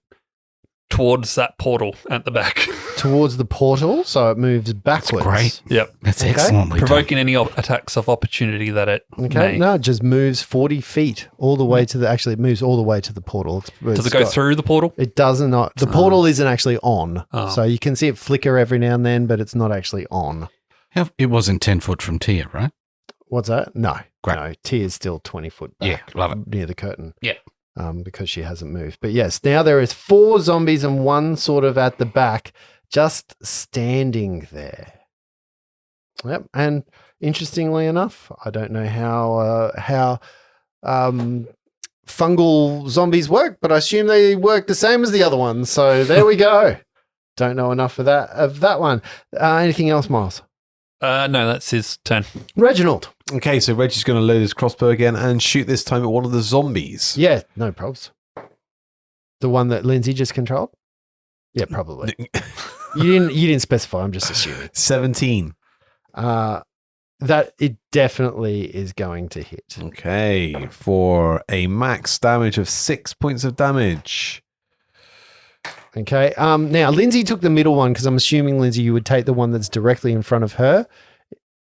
towards that portal at the back. Towards the portal, so it moves backwards. Great. Yep. That's Okay. excellently done. Provoking any attacks of opportunity that it Okay. may. No, it just moves 40 feet all the way to it moves all the way to the portal. Does it go through the portal? It does not. The portal isn't actually on. Oh. So you can see it flicker every now and then, but it's not actually on. It wasn't 10 foot from Tia, right? What's that? No. Great. No. T is still 20 foot back. Yeah, love it. Near the curtain. Yeah. Because she hasn't moved. But yes, now there is 4 zombies and one sort of at the back, just standing there. Yep. And interestingly enough, I don't know how fungal zombies work, but I assume they work the same as the other ones. So there we go. Don't know enough of that one. Anything else, Miles? No, that's his turn. Reginald. Okay, so Reggie's going to load his crossbow again and shoot this time at one of the zombies. Yeah, no probs. The one that Lindsay just controlled? Yeah, probably. You didn't specify, I'm just assuming. 17. That it definitely is going to hit. Okay, for a max damage of 6 points of damage. Okay. Now Lindsay took the middle one because I'm assuming, Lindsay, you would take the one that's directly in front of her.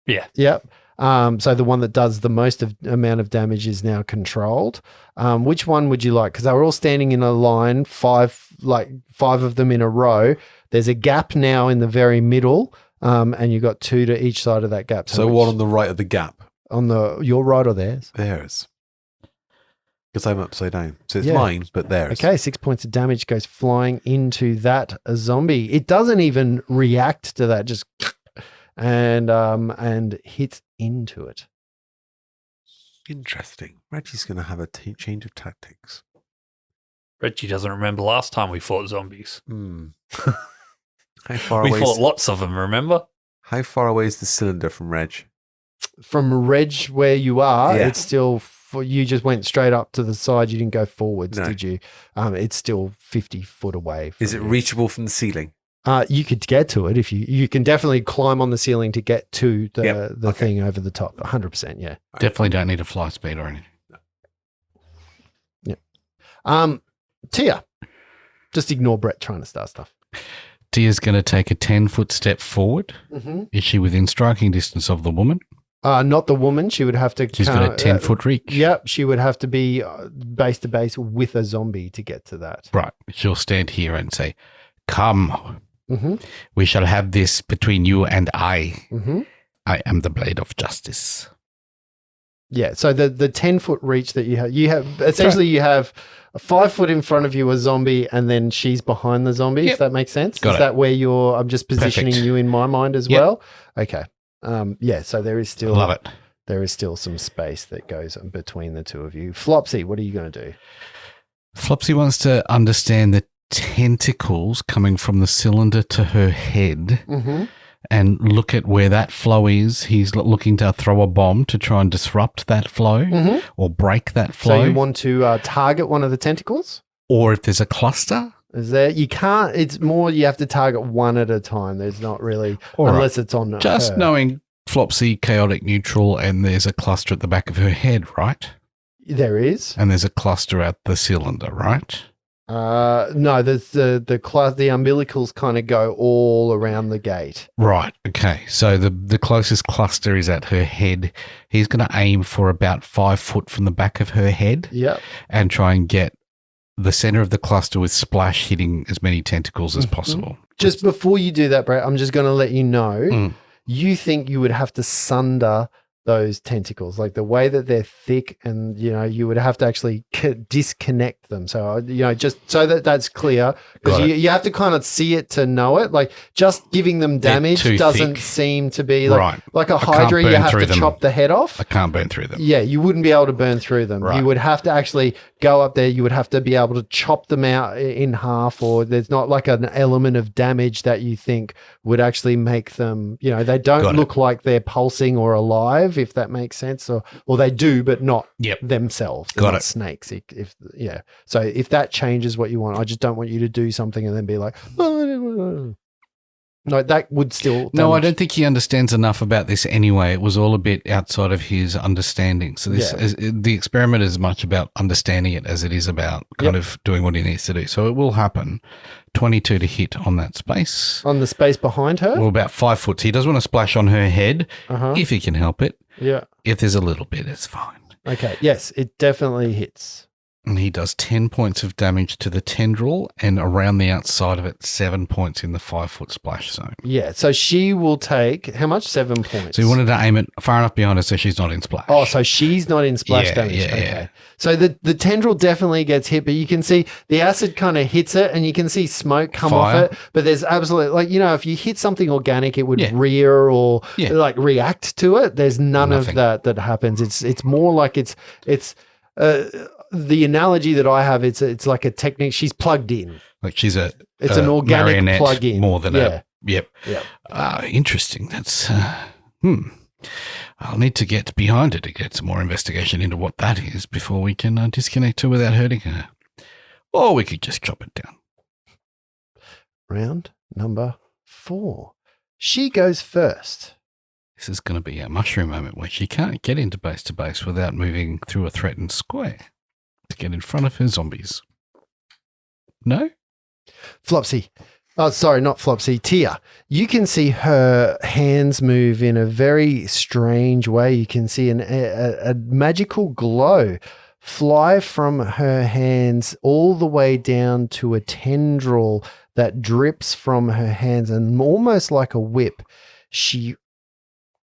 Yeah. Yep. So the one that does the most amount of damage is now controlled. Which one would you like? Because they were all standing in a line, five of them in a row. There's a gap now in the very middle, and you've got 2 to each side of that gap. So one on the right of the gap. On your right or theirs? Theirs. Because I'm upside down. So it's Yeah. mine, but theirs. Okay, 6 points of damage goes flying into that zombie. It doesn't even react to that, just and hits into it. Interesting. Reggie's going to have a change of tactics. Reggie doesn't remember last time we fought zombies. How far We away? fought lots of them, remember? How far away is the cylinder from Reg? From Reg, where you are, Yeah. it's still. You just went straight up to the side. You didn't go forwards, No. did you? It's still 50 foot away. Is it from you. reachable from the ceiling? You could get to it if you can definitely climb on the ceiling to get to the Yep. the thing over the top. 100%, yeah. Definitely don't need a fly speed or anything. Tia, just ignore Brett trying to start stuff. Tia's going to take a 10-foot step forward. Mm-hmm. Is she within striking distance of the woman? Not the woman. She would have to. She's got a 10-foot reach. Yep, she would have to be base to base with a zombie to get to that. Right. She'll stand here and say, "Come, Mm-hmm. we shall have this between you and I. Mm-hmm. I am the blade of justice." Yeah. So the 10-foot reach that you have essentially you have a 5 foot in front of you, a zombie, and then she's behind the zombie. Yep. If that makes sense. Got Is it. that where I'm just positioning Perfect. you in my mind as Yep. well? Okay. Yeah. So there is still Love it. There is still some space that goes between the two of you. Flopsy, what are you going to do? Flopsy wants to understand the tentacles coming from the cylinder to her head Mm-hmm. and look at where that flow is. He's looking to throw a bomb to try and disrupt that flow Mm-hmm. or break that flow. So you want to target one of the tentacles? or if there's a cluster. Is there? You can't. It's more. You have to target one at a time. There's not really All right. unless it's on Just her. knowing Flopsy, chaotic neutral, and there's a cluster at the back of her head, right? There is. And there's a cluster at the cylinder, right? No. There's the umbilicals kind of go all around the gate. Right. Okay. So the closest cluster is at her head. He's going to aim for about 5 foot from the back of her head Yep. and try and get the center of the cluster with Splash hitting as many tentacles as possible. Just before you do that, Brett, I'm just going to let you know. Mm. You think you would have to sunder those tentacles, like the way that they're thick, and you would have to actually disconnect them. So just so that's clear, because Got it. you have to kind of see it to know it. Like just giving them They're damage too doesn't thick. seem to be like Right. like a I can't Hydra. You burn have through to them. chop the head off. I can't burn through them. Yeah, you wouldn't be able to burn through them. Right. You would have to actually go up there. You would have to be able to chop them out in half, or there's not like an element of damage that you think would actually make them, they don't Got it. look like they're pulsing or alive, if that makes sense. Or they do, but not Yep. themselves. They're Got not it. snakes. So if that changes what you want, I just don't want you to do something and then be like, no, that would still. No, I damage- don't think he understands enough about this anyway. It was all a bit outside of his understanding. So the experiment is as much about understanding it as it is about kind of doing what he needs to do. So it will happen. 22 to hit on that space. on the space behind her. Well, about 5 foot. So he does want to splash on her head Uh-huh. if he can help it. Yeah. If there's a little bit, it's fine. Okay. Yes, it definitely hits. And he does 10 points of damage to the tendril and around the outside of it, 7 points in the 5 foot splash zone. Yeah, so she will take how much? 7 points. So he wanted to aim it far enough behind her so she's not in splash. Oh, so she's not in splash Yeah, damage. yeah, Okay. yeah. So the tendril definitely gets hit, but you can see the acid kind of hits it and you can see smoke come Fire. off it. But there's absolutely, if you hit something organic, it would Yeah. rear or Yeah. react to it. There's none Nothing. of that happens. It's more like it's the analogy that I have, it's like a technique. She's plugged in. Like she's an organic marionette plug-in. more than Yeah. Yep. Yeah. Interesting. That's I'll need to get behind her to get some more investigation into what that is before we can disconnect her without hurting her. Or we could just chop it down. Round number 4. She goes first. This is going to be a mushroom moment where she can't get into base to base without moving through a threatened square to get in front of her zombies. No? Flopsy. Oh, sorry, not Flopsy. Tia. You can see her hands move in a very strange way. You can see a magical glow fly from her hands all the way down to a tendril that drips from her hands, and almost like a whip, she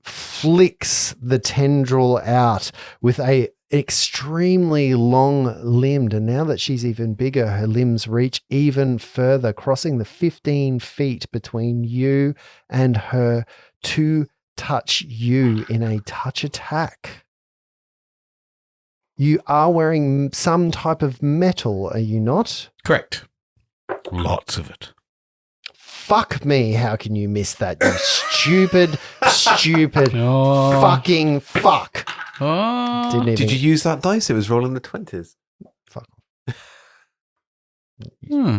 flicks the tendril out with a extremely long limbed, and now that she's even bigger, her limbs reach even further, crossing the 15 feet between you and her to touch you in a touch attack. You are wearing some type of metal, are you not? Correct. Lots of it. Fuck me, how can you miss that, you stupid Oh. fucking fuck. Oh. Didn't even Did you use that dice? It was rolling the 20s. fuck. Hmm.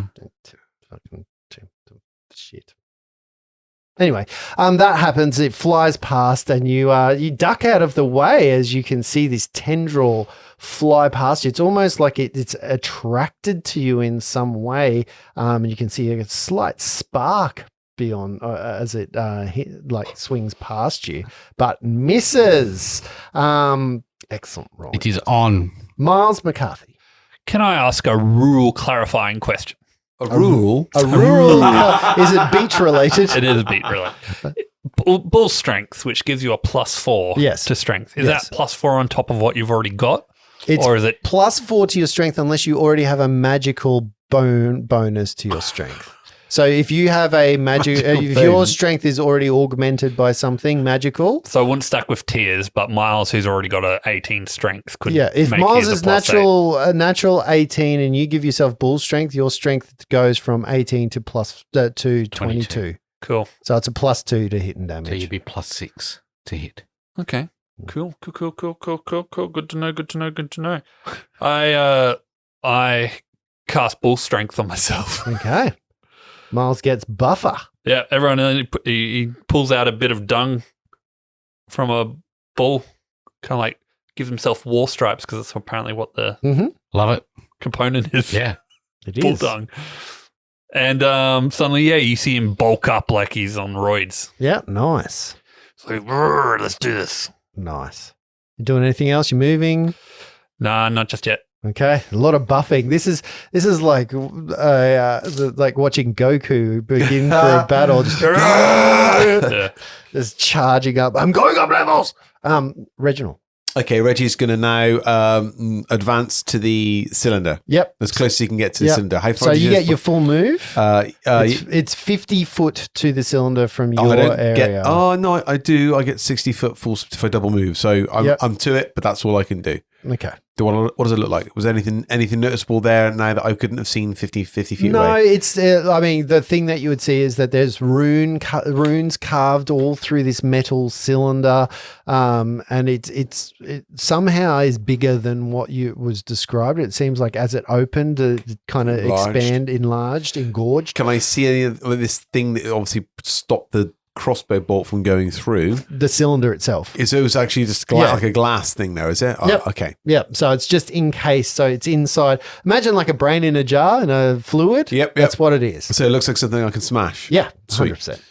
Fucking shit. Anyway, that happens. It flies past, and you duck out of the way as you can see this tendril fly past you. It's almost like it's attracted to you in some way, and you can see a slight spark beyond as it like swings past you, but misses. Excellent roll. It is on. Miles McCarthy. Can I ask a rule clarifying question? A rule. A rural. Is it beach related? It is a beat, really. Bull strength, which gives you a +4 Yes. to strength. Is Yes. that +4 on top of what you've already got? It's or is it +4 to your strength unless you already have a magical bonus to your strength. So if you have a if your strength is already augmented by something magical. So it wouldn't stack with Tears, but Miles, who's already got a 18 strength, could If make Miles his a is +8. a natural 18 and you give yourself bull strength, your strength goes from 18 to 22. Cool. So it's a +2 to hit and damage. So you'd be +6 to hit. Okay. Cool. Good to know. I cast bull strength on myself. Okay. Miles gets buffer. Yeah, everyone he pulls out a bit of dung from a bull, kind of like gives himself war stripes because that's apparently what the Love it. component is. Yeah. It bull is. dung. And suddenly, you see him bulk up like he's on roids. Yeah, nice. It's like, "Brr, let's do this. Nice. You doing anything else? You moving? Nah, not just yet. Okay, a lot of buffing. This is like like watching Goku begin for a battle, Yeah. just charging up. I'm going up levels. Reginald. Okay, Reggie's going to now advance to the cylinder. Yep. As close as you can get to the Yep. cylinder. How far So did you get your full move. It's 50 foot to the cylinder from your I don't area. get. Oh no, I do. I get 60 foot full if I double move. So I'm to it, but that's all I can do. Okay. What does it look like? Was anything noticeable there now that I couldn't have seen 50 feet No, away? it's. I mean, the thing that you would see is that there's runes carved all through this metal cylinder, and it somehow is bigger than what was described. It seems like as it opened, it kind of enlarged, engorged. Can I see any of this thing that obviously stopped the crossbow bolt from going through? The cylinder itself. So it was actually just like a glass thing there, is it? Oh, Yep. okay. Yeah, so it's just encased, so it's inside. Imagine like a brain in a jar in a fluid. Yep. That's what it is. So it looks like something I can smash. Yeah, Sweet. 100%.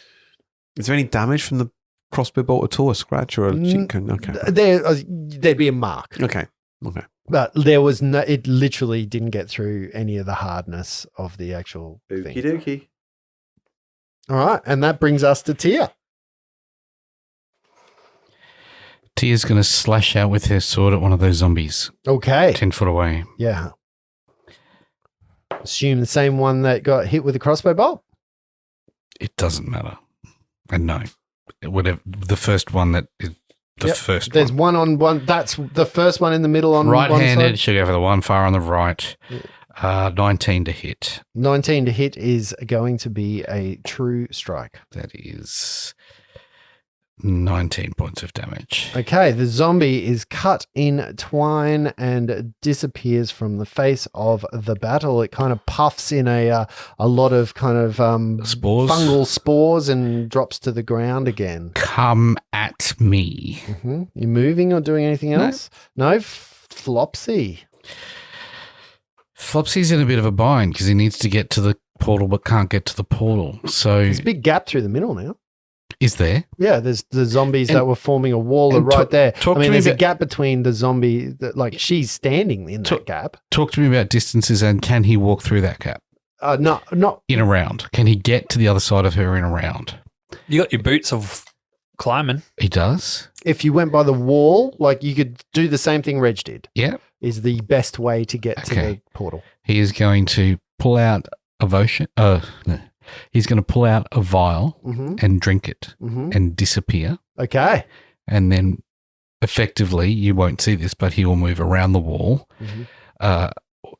Is there any damage from the crossbow bolt at all? A scratch or a cheek? Okay. There'd be a mark. Okay. But there was no, it literally didn't get through any of the hardness of the actual thing. dokie. All right. And that brings us to Tia. Tia's going to slash out with her sword at one of those zombies Okay. 10 foot away. Yeah. Assume the same one that got hit with a crossbow bolt. It doesn't matter. And no. Whatever. The first one that is the first There's one. one on one. That's the first one in the middle on one Right-handed, side. she'll go for the one far on the right. 19 to hit. 19 to hit is going to be a true strike. That is 19 points of damage. Okay, the zombie is cut in twine and disappears from the face of the battle. It kind of puffs in a lot of kind of Spores? fungal spores and drops to the ground again. Come at me. You moving or doing anything else? No, Flopsy. Flopsy's in a bit of a bind because he needs to get to the portal but can't get to the portal. So There's a big gap through the middle now. is there? Yeah, there's the zombies And- that were forming a wall are and right there. talk I to mean, me there's a about- gap between the zombie that, like, she's standing in that gap. Talk to me about distances and can he walk through that gap Not in a round? Can he get to the other side of her in a round? You got your boots of climbing. He does. if you went by the wall, like you could do the same thing Reg did. Yeah. Is the best way to get to Okay. the portal. He is going to pull out a potion. No. He's going to pull out a vial Mm-hmm. and drink it Mm-hmm. and disappear. Okay. And then effectively, you won't see this, but he will move around the wall. Mhm.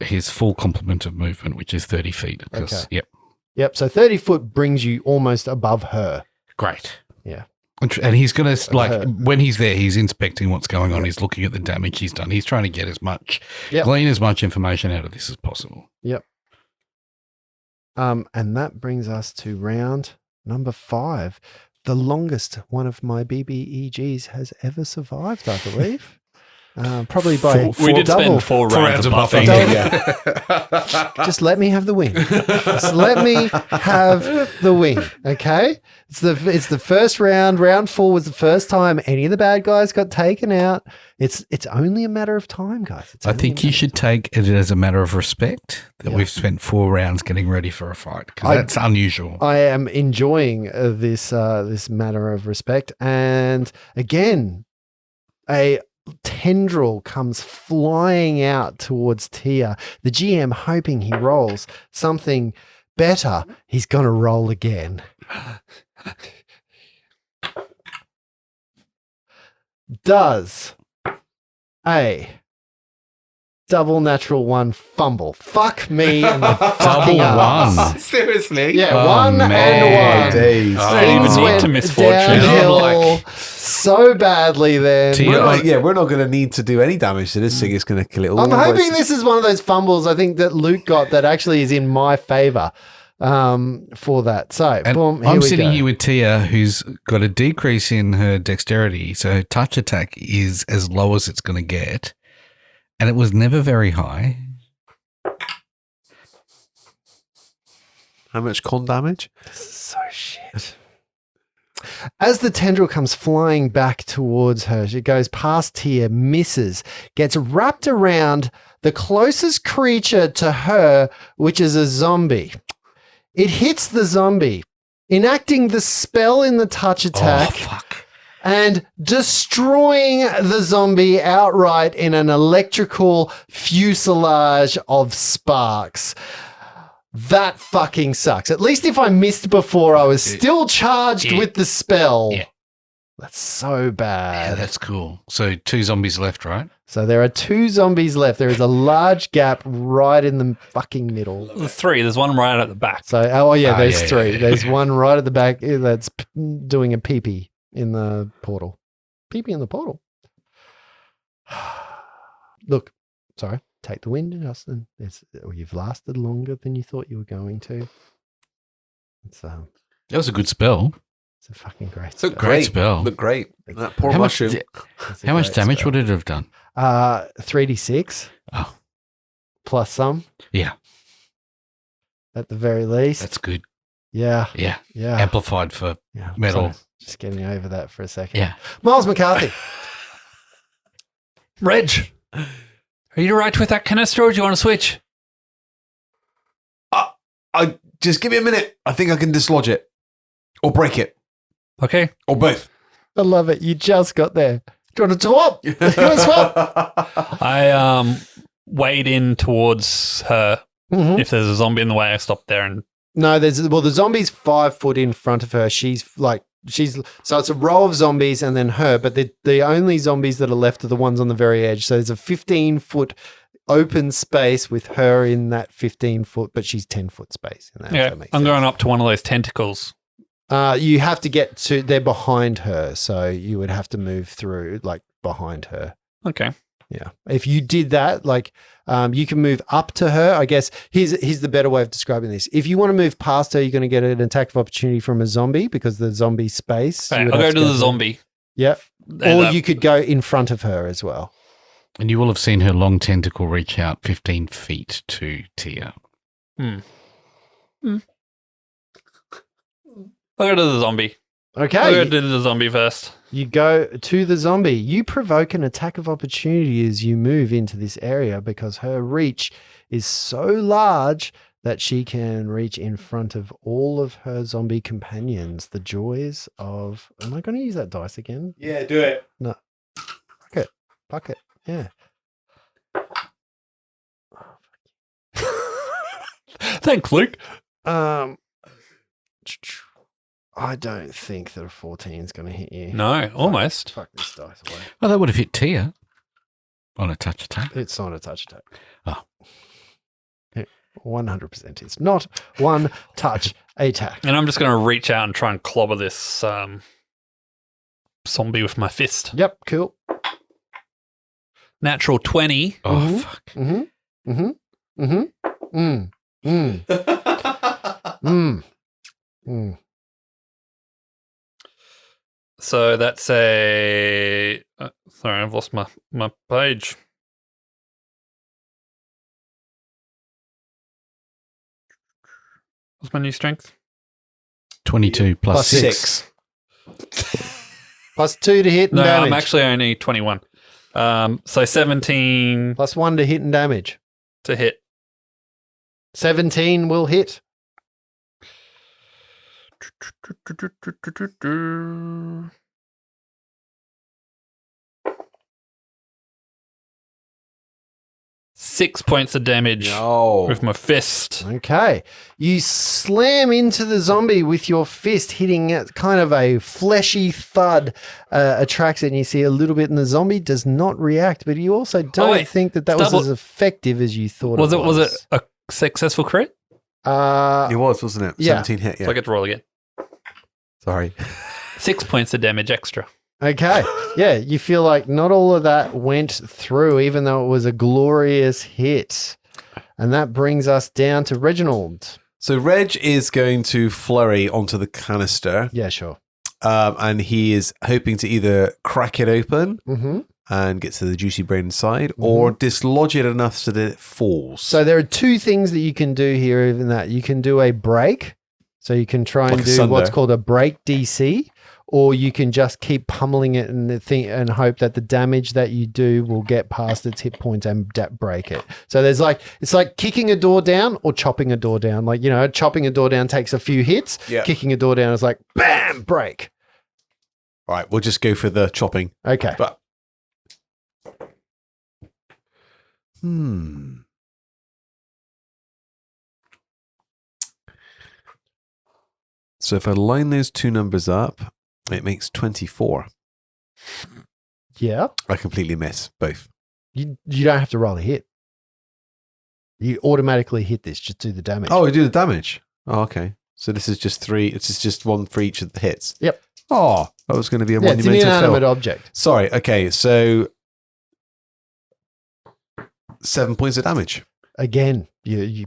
His full complement of movement, which is 30 feet. Okay. Yep. Yep. So 30 foot brings you almost above her. Great. Yeah. And he's going to, like, her. when he's there, he's inspecting what's going on. He's looking at the damage he's done. He's trying to get glean as much information out of this as possible. Yep. And that brings us to round number 5. The longest one of my BBEGs has ever survived, I believe. Probably by We did double. spend 4 rounds of buffing. Just let me have the win. Just let me have the win. Okay. It's the first round. Round 4 was the first time any of the bad guys got taken out. It's only a matter of time, guys. It's I only think a you matter should take it as a matter of respect that we've spent 4 rounds getting ready for a fight because that's unusual. I am enjoying this matter of respect, and again, a tendril comes flying out towards Tia. The GM hoping he rolls something better. He's gonna roll again. Does a double natural 1 fumble? Fuck me and the fucking Double ass. 1. Seriously? Yeah, Oh, 1 man. and 1. Days. I don't even Things need went to misfortune. downhill I'm so badly then. Tia- We're not going to need to do any damage to this thing. It's going to kill it all. I'm hoping this is one of those fumbles I think that Luke got that actually is in my favor for that. So, And boom, here I'm we sitting go. here with Tia, who's got a decrease in her dexterity, so her touch attack is as low as it's going to get, and it was never very high. How much con damage? So shit. As the tendril comes flying back towards her, she goes past Tia, misses, gets wrapped around the closest creature to her, which is a zombie. It hits the zombie, enacting the spell in the touch attack. Oh, fuck. And destroying the zombie outright in an electrical fuselage of sparks. That fucking sucks. At least if I missed before, I was still charged with the spell. Yeah. That's so bad. Yeah, that's cool. So 2 zombies left, right? So there are 2 zombies left. There is a large gap right in the fucking middle. There's 3. There's one right at the back. So, there's yeah, 3. yeah. There's one right at the back that's doing a pee-pee in the portal. Pee-pee in the portal. Look, sorry. Take the wind, Justin. You've lasted longer than you thought you were going to. It's That was a good spell. a fucking great So spell. Great spell. Look great. That poor How much, mushroom. It's a how much great damage spell. would it have done? 3d6 Oh, plus some yeah, at the very least. that's good. Yeah. Yeah, Yeah. amplified for Yeah. metal. So, just getting over that for a second. Yeah. Miles McCarthy. Reg, are you all right with that canister or do you want to switch? I just give me a minute. I think I can dislodge it. Or break it. Okay. Or both. I love it. You just got there. Do you want to swap? You want to swap? I wade in towards her. Mhm. If there's a zombie in the way, I stop there and No, the zombie's 5 foot in front of her. So it's a row of zombies and then her, but the only zombies that are left are the ones on the very edge. So there's a 15-foot open space with her in that 15-foot, but she's 10-foot space. In that, if yeah, that makes I'm sense. going up to one of those tentacles. You have to get to, they're behind her. So you would have to move through like behind her. Okay. Yeah. If you did that, you can move up to her. I guess here's the better way of describing this. If you want to move past her, you're going to get an attack of opportunity from a zombie because the zombie space. Okay, you would I'll go have to the through. zombie. Yep. And, Or you could go in front of her as well. And you will have seen her long tentacle reach out 15 feet to Tia. I'll go to the zombie. I'll go Okay. to the zombie first. You go to the zombie. You provoke an attack of opportunity as you move into this area because her reach is so large that she can reach in front of all of her zombie companions. The joys of... Am I going to use that dice again? Yeah, do it. No. Fuck it. Yeah. Thanks, Luke. I don't think that a 14 is going to hit you. No, almost. Fuck this dice away. Well, that would have hit Tia on a touch attack. It's not a touch attack. Oh. 100% is not one touch attack. And I'm just going to reach out and try and clobber this zombie with my fist. Yep, cool. Natural 20. Oh, Mhm. fuck. Mm-hmm. Mm-hmm. Mm-hmm. Mm. Mm. Mm. Mm. So that's a... sorry, I've lost my page. What's my new strength? 22 plus 6. Plus 2 to hit and No, damage. I'm actually only 21. So 17 Plus 1 to hit and damage. to hit. 17 will hit. Six points of damage No. with my fist. Okay. You slam into the zombie with your fist, hitting it, kind of a fleshy thud attracts it, and you see a little bit, and the zombie does not react, but you also don't wait. think that was Double- as effective as you thought Was it it a successful crit? It was, wasn't it? Yeah. 17 hit, yeah. So I get to roll again. Sorry. 6 points of damage extra. Okay. Yeah, you feel like not all of that went through, even though it was a glorious hit. And that brings us down to Reginald. So Reg is going to flurry onto the canister, Yeah, sure. and he is hoping to either crack it open Mm-hmm. and get to the juicy brain inside, or dislodge it enough so that it falls. So there are two things that you can do here, even that. You can do a break. So you can try and Like a do what's sunder. called a break DC, or you can just keep pummeling it and hope that the damage that you do will get past its hit points and break it. So there's it's like kicking a door down or chopping a door down. Like, chopping a door down takes a few hits. Yeah. Kicking a door down is like, bam, break. All right, we'll just go for the chopping. Okay. But So if I line those two numbers up, it makes 24. Yeah. I completely miss both. You don't have to roll a hit. You automatically hit this. Just do the damage. Oh, we do the damage. Oh, okay. So this is just 3. It's just one for each of the hits. Yep. Oh, that was going to be a yeah, it's an monumental inanimate fail. object. Sorry. Okay, so 7 points of damage. Again, you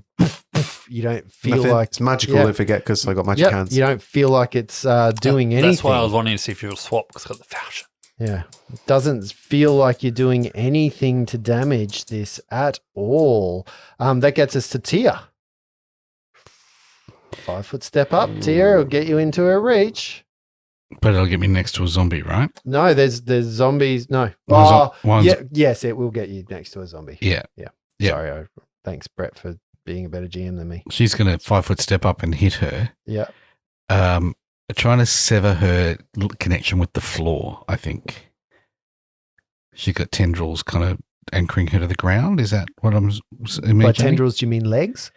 don't feel Nothing. like It's magical. yeah. Don't forget, because I got magic Yep, hands. you don't feel like it's doing anything. That's why I was wanting to see if you would swap because it's got the fashion. Yeah. It doesn't feel like you're doing anything to damage this at all. That gets us to Tia. 5 foot step up. Tia will get you into her reach. But it'll get me next to a zombie, right? No, there's zombies. No. One's- Yeah, yes, it will get you next to a zombie. Yeah. Yeah. Sorry. Thanks, Brett, for being a better GM than me. She's going to 5 foot step up and hit her. Yeah. Trying to sever her connection with the floor, I think. She's got tendrils kind of anchoring her to the ground. Is that what I'm imagining? By tendrils, do you mean legs?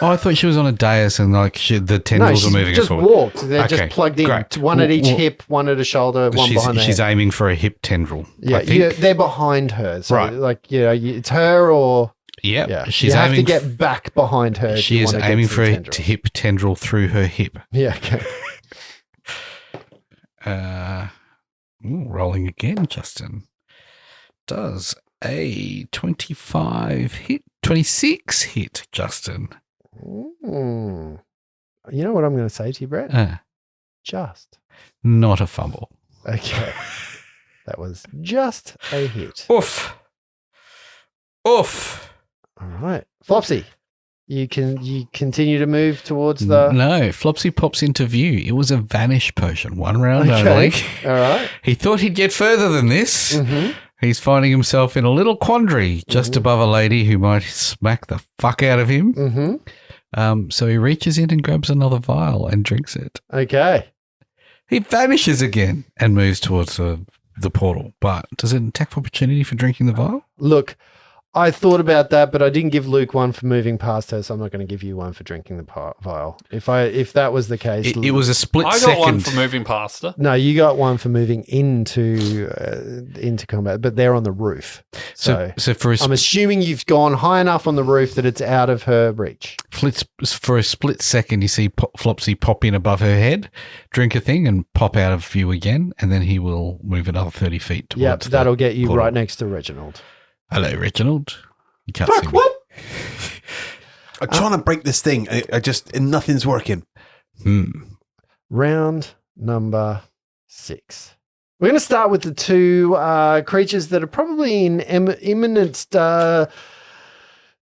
Oh, I thought she was on a dais and the tendrils no, are moving she's her just forward. walked. They're Okay, just plugged in. great. One at each Well, hip, one at a shoulder, one behind the She's head. aiming for a hip tendril. Yeah, I think. they're behind her. So, Right. it's her or... Yep. Yeah, She's you have to aiming. get back behind her. if She you is wanna get aiming to for the a tendril. hip tendril through her hip. Yeah, okay. Rolling again, Justin. Does a 25 hit, 26 hit, Justin. Mm. You know what I'm going to say to you, Brett? Just. Not a fumble. Okay. That was just a hit. Oof. Oof. All right. Flopsy, you continue to move towards the... No, Flopsy pops into view. It was a vanish potion, one round Okay. only. All right. He thought he'd get further than this. Mm-hmm. He's finding himself in a little quandary just above a lady who might smack the fuck out of him. Mm-hmm. So he reaches in and grabs another vial and drinks it. Okay. He vanishes again and moves towards the portal. But does it attack for opportunity for drinking the vial? Look, I thought about that, but I didn't give Luke one for moving past her, so I'm not going to give you one for drinking the vial. If that was the case... It was a split I second. got one for moving past her. No, you got one for moving into combat, but they're on the roof. So for I'm assuming you've gone high enough on the roof that it's out of her reach. for a split second, you see Flopsy pop in above her head, drink a thing, and pop out of view again, and then he will move another 30 feet towards Yep, that'll get you portal. right next to Reginald. Hello, Reginald. You can't see me. I'm trying to break this thing. And nothing's working. Round number 6. We're going to start with the two creatures that are probably in imminent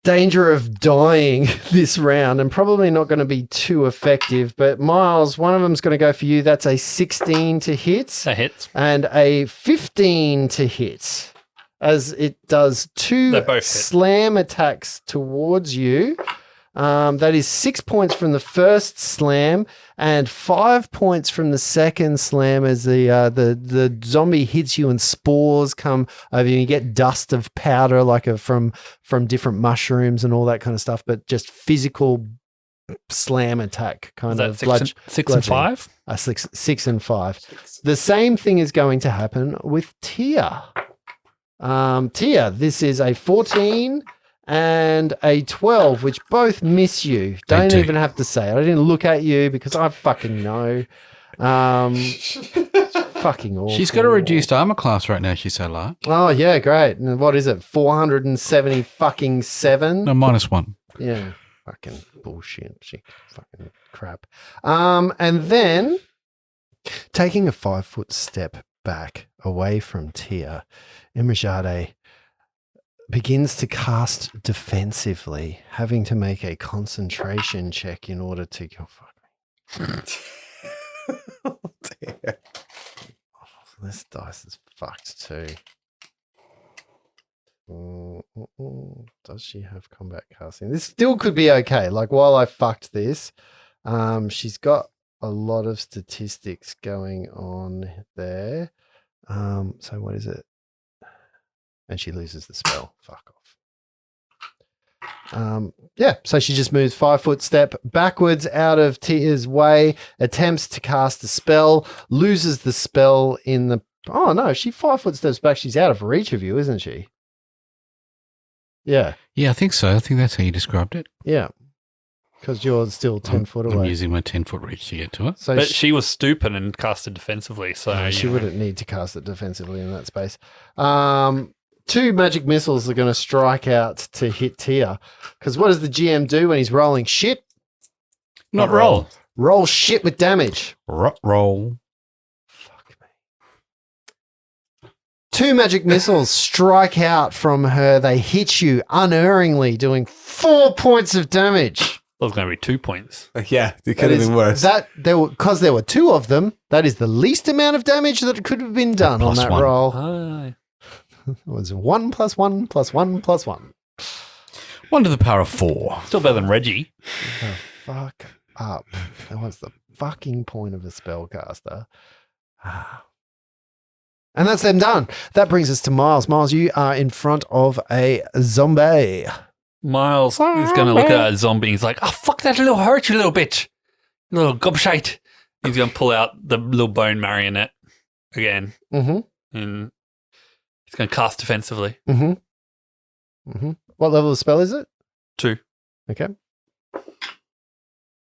danger of dying this round and probably not going to be too effective. But Miles, one of them's going to go for you. That's a 16 to hit. That hits. And a 15 to hit, as it does They two both hit. slam attacks towards you. That is 6 points from the first slam and 5 points from the second slam as the zombie hits you and spores come over you. You get dust of powder from different mushrooms and all that kind of stuff, but just physical slam attack kind Is that of six and five? 6 and 5. The same thing is going to happen with Tia. Tia, this is a 14 and a 12, which both miss you. Don't do. even have to say it. I didn't look at you because I fucking know. Fucking awful. She's got a reduced armor class right now. She's so low. Oh, yeah, great. And what is it? 470 fucking 7? No, -1. Yeah. Fucking bullshit. Fucking crap. And then taking a 5-foot step back away from Tia, Imrajade begins to cast defensively, having to make a concentration check in order to go. Oh, dear. This dice is fucked too. Does she have combat casting? This still could be okay. Like while I fucked this, she's got a lot of statistics going on there. So what is it? And she loses the spell. Fuck off. Yeah, so she just moves 5-foot step backwards out of Tia's way, attempts to cast a spell, loses the spell in the. Oh no, she 5-foot steps back. She's out of reach of you, isn't she? Yeah, Yeah, I think so. I think that's how you described it. yeah. Because you're still 10 foot I'm away. using my 10-foot reach to get to it. So But she was stupid and casted defensively, so she you know. wouldn't need to cast it defensively in that space. 2 magic missiles are going to strike out to hit Tia. Because what does the GM do when he's rolling shit? Not roll. Roll shit with damage. Roll. Fuck me. 2 magic missiles strike out from her. They hit you unerringly, doing 4 points of damage. That was going to be 2 points. Yeah, it could have been worse. Because there were 2 of them, that is the least amount of damage that could have been done on Plus that 1. roll. It was 1 + 1 + 1 + 1. 1 to the power of 4. Still better than Reggie. The fuck up. That was the fucking point of a spellcaster. And that's them done. That brings us to Miles. Miles, you are in front of a zombie. Miles is going to look at a zombie. He's like, "Oh fuck that little hurt, you little bitch, little gobshite." He's going to pull out the little bone marionette again, Mm-hmm. and he's going to cast defensively. Mm-hmm. Mm-hmm. What level of spell is it? 2 Okay.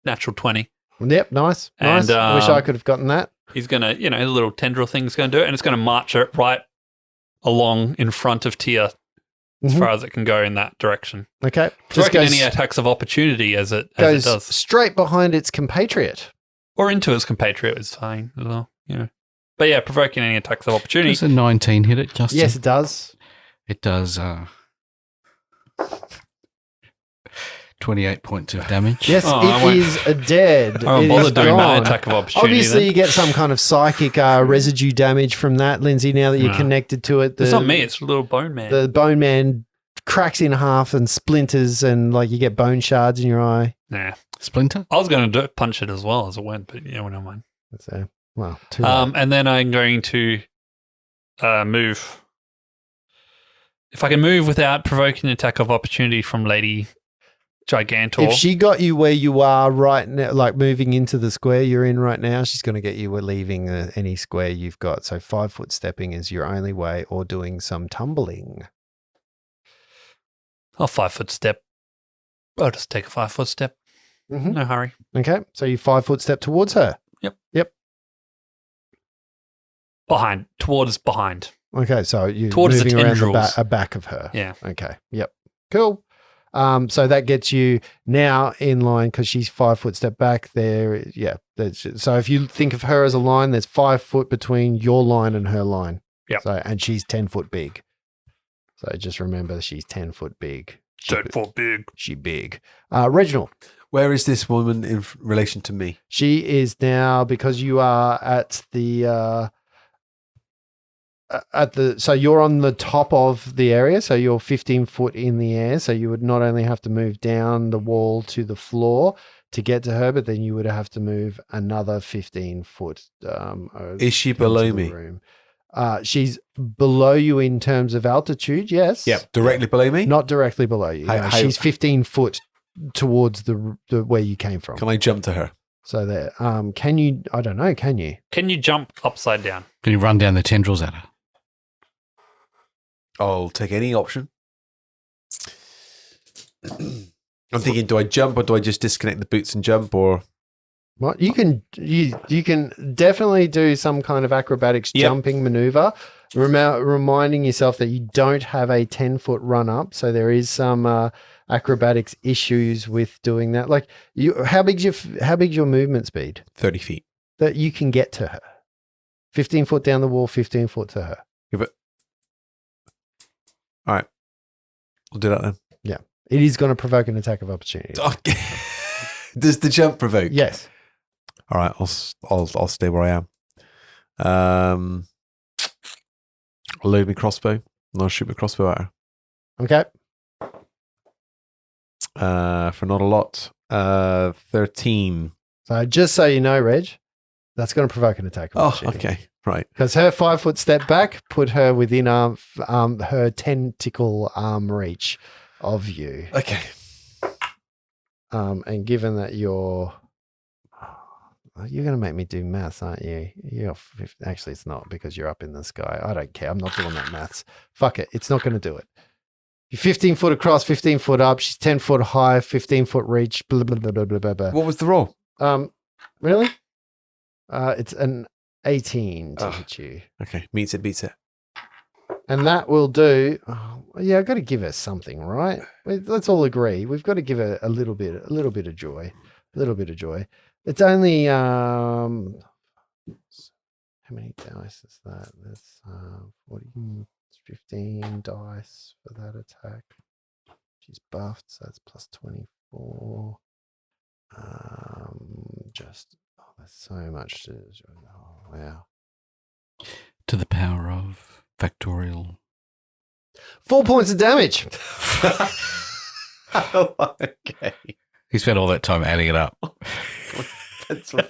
natural 20. Yep, nice. And, Nice. I wish I could have gotten that. He's going to, the little tendril thing's going to do it, and it's going to march it right along in front of Tia as Mhm. far as it can go in that direction. Okay. Just Provoking goes, any attacks of opportunity as it goes does. straight behind its compatriot. Or into his compatriot is fine as well, But yeah, provoking any attacks of opportunity. Does a 19 hit it, Justin? Yes, it does. It does 28 points of damage. Yes, Oh, I it won't- is dead. I won't It bother is doing my gone. attack of opportunity. Obviously, then. you get some kind of psychic residue damage from that, Lindsay, now that you're No. connected to it. It's not me, it's a little bone man. The bone man cracks in half and splinters, and you get bone shards in your eye. Nah. Splinter? I was going to punch it as well as it went, but never mind. So, too late. And then I'm going to move. If I can move without provoking an attack of opportunity from Lady Gigantor. If she got you where you are right now, like moving into the square you're in right now, she's going to get you leaving any square you've got. So 5-foot stepping is your only way, or doing some tumbling. I'll 5-foot step. I'll just take a 5-foot step. Mhm. No hurry. Okay, so you 5-foot step towards her. Towards behind. Okay, so you're Towards the moving around tendrils. the back of her. Yeah. Okay. Yep. Cool. So that gets you now in line because she's 5 foot step back there. Yeah. So if you think of her as a line, there's 5 foot between your line and her line. Yep. So, and she's 10 foot big. So just remember she's 10 foot big. She big. Reginald. Where is this woman in relation to me? She is now, because you are at the so you're on the top of the area, so you're 15 foot in the air, so you would not only have to move down the wall to the floor to get to her, but then you would have to move another 15 foot. Is she below me? Room. She's below you in terms of altitude, yes. Yep, directly below me? Not directly below you. No, she's 15 foot towards the where you came from. Can I jump to her? So there, can you? I don't know. Can you? Can you jump upside down? Can you run down the tendrils at her? I'll take any option. I'm thinking, do I jump or do I just disconnect the boots and jump? Or Well, you can definitely do some kind of acrobatics jumping maneuver, reminding yourself that you don't have a 10-foot run up, so there is some acrobatics issues with doing that. Like, how big's your movement speed 30 feet. that you can get to her? 15 foot down the wall, 15 foot to her. Yeah, but all right, we'll do that then. Yeah, it is going to provoke an attack of opportunity. Does the jump provoke? Yes. All right, I'll stay where I am. I'll load my crossbow and I'll shoot my crossbow at her. Okay. For not a lot. 13. So just so you know, Reg, that's going to provoke an attack of Oh, opportunity. okay, right. Because her 5 foot step back put her within her tentacle arm reach of you. Okay. And given that you're going to make me do maths, aren't you? Actually, it's not, because you're up in the sky. I don't care. I'm not doing that maths. Fuck it. It's not going to do it. You're 15 foot across, 15 foot up. She's 10 foot high, 15 foot reach. Blah, blah, blah, blah, blah, blah, blah. What was the roll? Really? It's an 18 to hit you. Okay, meets it, beats it. And that will do. Yeah, I've got to give her something, right? Let's all agree. We've got to give her a little bit of joy. A little bit of joy. It's only how many dice is that? That's 40, 15 dice for that attack. She's buffed, so that's plus 24. There's so much to. Oh, wow. To the power of factorial. 4 points of damage. Okay. He spent all that time adding it up.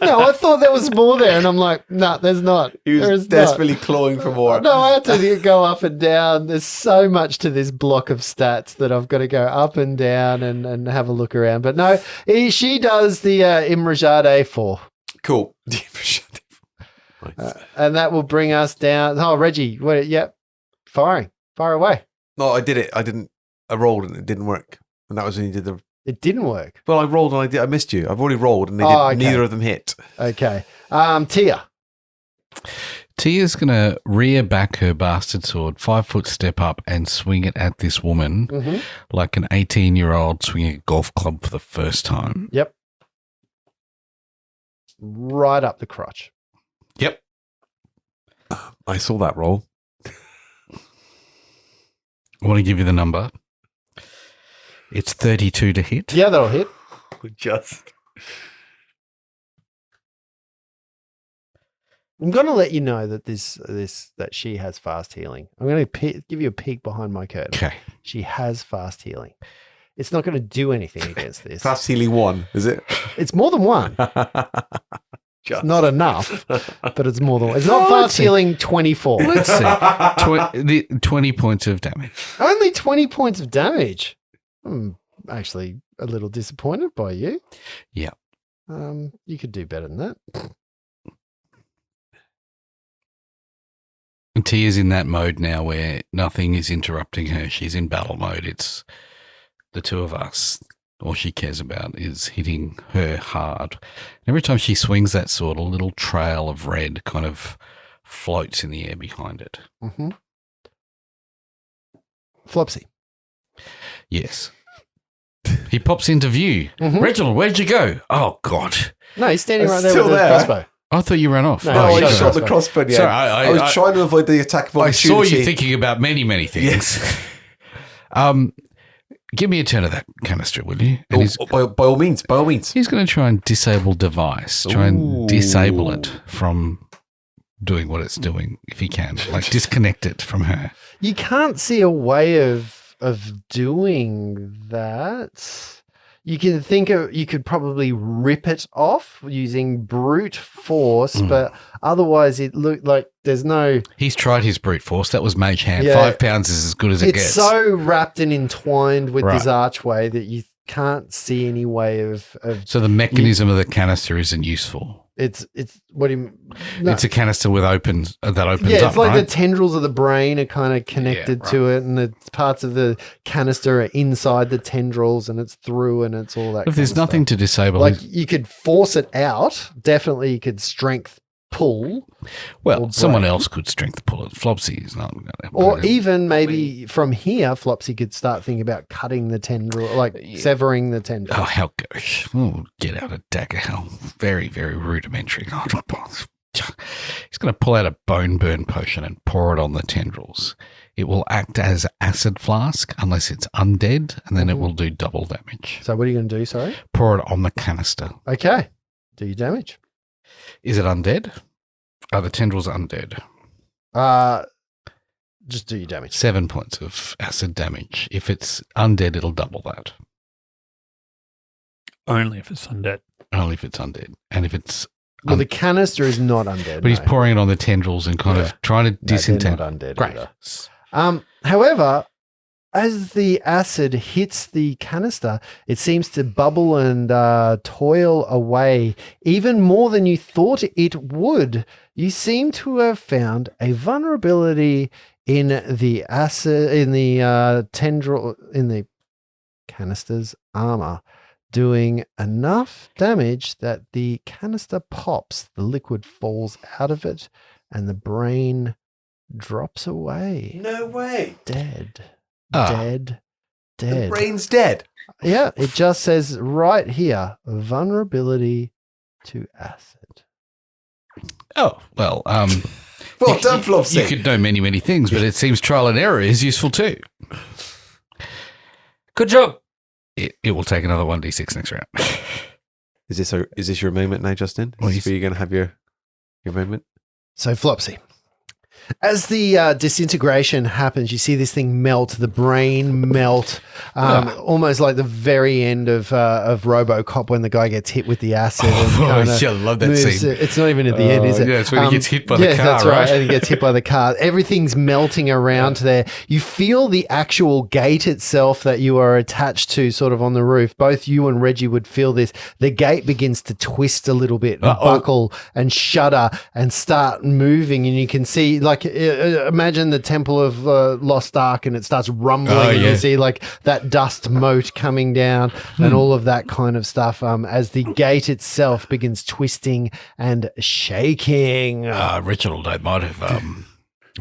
No, I thought there was more there, and I'm like, no, there's not. He There was is desperately clawing for more. No, I had to go up and down. There's so much to this block of stats that I've got to go up and down and have a look around. But no, she does the Imrajade 4. Cool. And that will bring us down. Oh, Reggie, firing. Fire away. No, I did it. I rolled and it didn't work. And that was when you did the. It didn't work. Well, I rolled and I missed you. I've already rolled and neither of them hit. Okay. Tia. Tia's going to rear back her bastard sword, 5 foot step up, and swing it at this woman like an 18-year-old swinging a golf club for the first time. Yep. Right up the crotch. Yep. I saw that roll. I want to give you the number. It's 32 to hit. Yeah, that'll hit. Just. I'm going to let you know that that she has fast healing. I'm going to give you a peek behind my curtain. Okay. She has fast healing. It's not going to do anything against this. Fast healing 1, is it? It's more than one. Just. It's not enough, but it's more than one. It's not fast healing 24. Let's see. 20 points of damage. Only 20 points of damage. I'm actually a little disappointed by you. Yeah. You could do better than that. And Tia's in that mode now where nothing is interrupting her. She's in battle mode. It's the two of us. All she cares about is hitting her hard. Every time she swings that sword, a little trail of red kind of floats in the air behind it. Mm-hmm. Flopsy. Yes. He pops into view. Reginald, where'd you go? Oh, God. No, he's standing right there Still with the there. crossbow. I thought you ran off. No, No, Oh, I shut shot up. the crossbow. Yeah. Sorry, I was trying to avoid the attack of I saw opportunity. you thinking about many, many things. Give me a turn of that canister, will you? And By all means, by all means. he's going to try and disable device, try and disable it from doing what it's doing if he can, like disconnect it from her. You can't see a way of doing that. You can think you could probably rip it off using brute force, but otherwise it looked like there's no. He's tried his brute force. That was mage hand. Yeah. 5 pounds is as good as it It's gets. so wrapped and entwined with this Right. archway that you can't see any way of. So the mechanism of the canister isn't useful. It's what do you? No. It's a canister with that opens Yeah, up, it's like right? the tendrils of the brain are kind of connected to it, and the parts of the canister are inside the tendrils, and it's through, and it's all that. If there's kind of nothing to disable, stuff. Like you could force it out. Definitely, you could strength pull, well, or someone break. else could strength pull it. Flopsy is not going to. or even maybe from here, Flopsy could start thinking about cutting the tendril, like severing the tendril. Oh, how gosh. Oh, get out of dagger hell. Very, very rudimentary. He's going to pull out a bone burn potion and pour it on the tendrils. It will act as acid flask unless it's undead, and then it will do double damage. So what are you going to do? Sorry. Pour it on the canister. Okay. Do your damage. Is it undead? Are the tendrils undead? Just do your damage. 7 points of acid damage. If it's undead, it'll double that. Only if it's undead. Only if it's undead. And if it's... Well, the canister is not undead. but he's no. pouring it on the tendrils and kind of trying to No, they're disentangle. not undead Great. either. However, as the acid hits the canister, it seems to bubble and toil away even more than you thought it would. You seem to have found a vulnerability in the acid, in the tendril, in the canister's armor, doing enough damage that the canister pops, the liquid falls out of it, and the brain drops away. No way. Dead. Ah. Dead. The Dead. brain's dead. Yeah, it just says right here, vulnerability to acid. Oh, well, Well done, Flopsy. you could know many, many things, but it seems trial and error is useful too. Good job. It will take another 1d6 next round. Is this your moment now, Justin? Well, Is this where you're going to have your moment? So, Flopsy, as the disintegration happens, you see this thing melt, the brain melt, almost like the very end of RoboCop when the guy gets hit with the acid. And kinda I love that moves. scene. It's not even at the end, is it? Yeah, it's when he gets hit by the car, that's right? And he gets hit by the car. Everything's melting around there. You feel the actual gate itself that you are attached to sort of on the roof. Both you and Reggie would feel this. The gate begins to twist a little bit, and buckle and shudder and start moving. And you can see, like, imagine the Temple of Lost Ark, and it starts rumbling. And you see like that dust moat coming down and all of that kind of stuff as the gate itself begins twisting and shaking. Reginald, I might have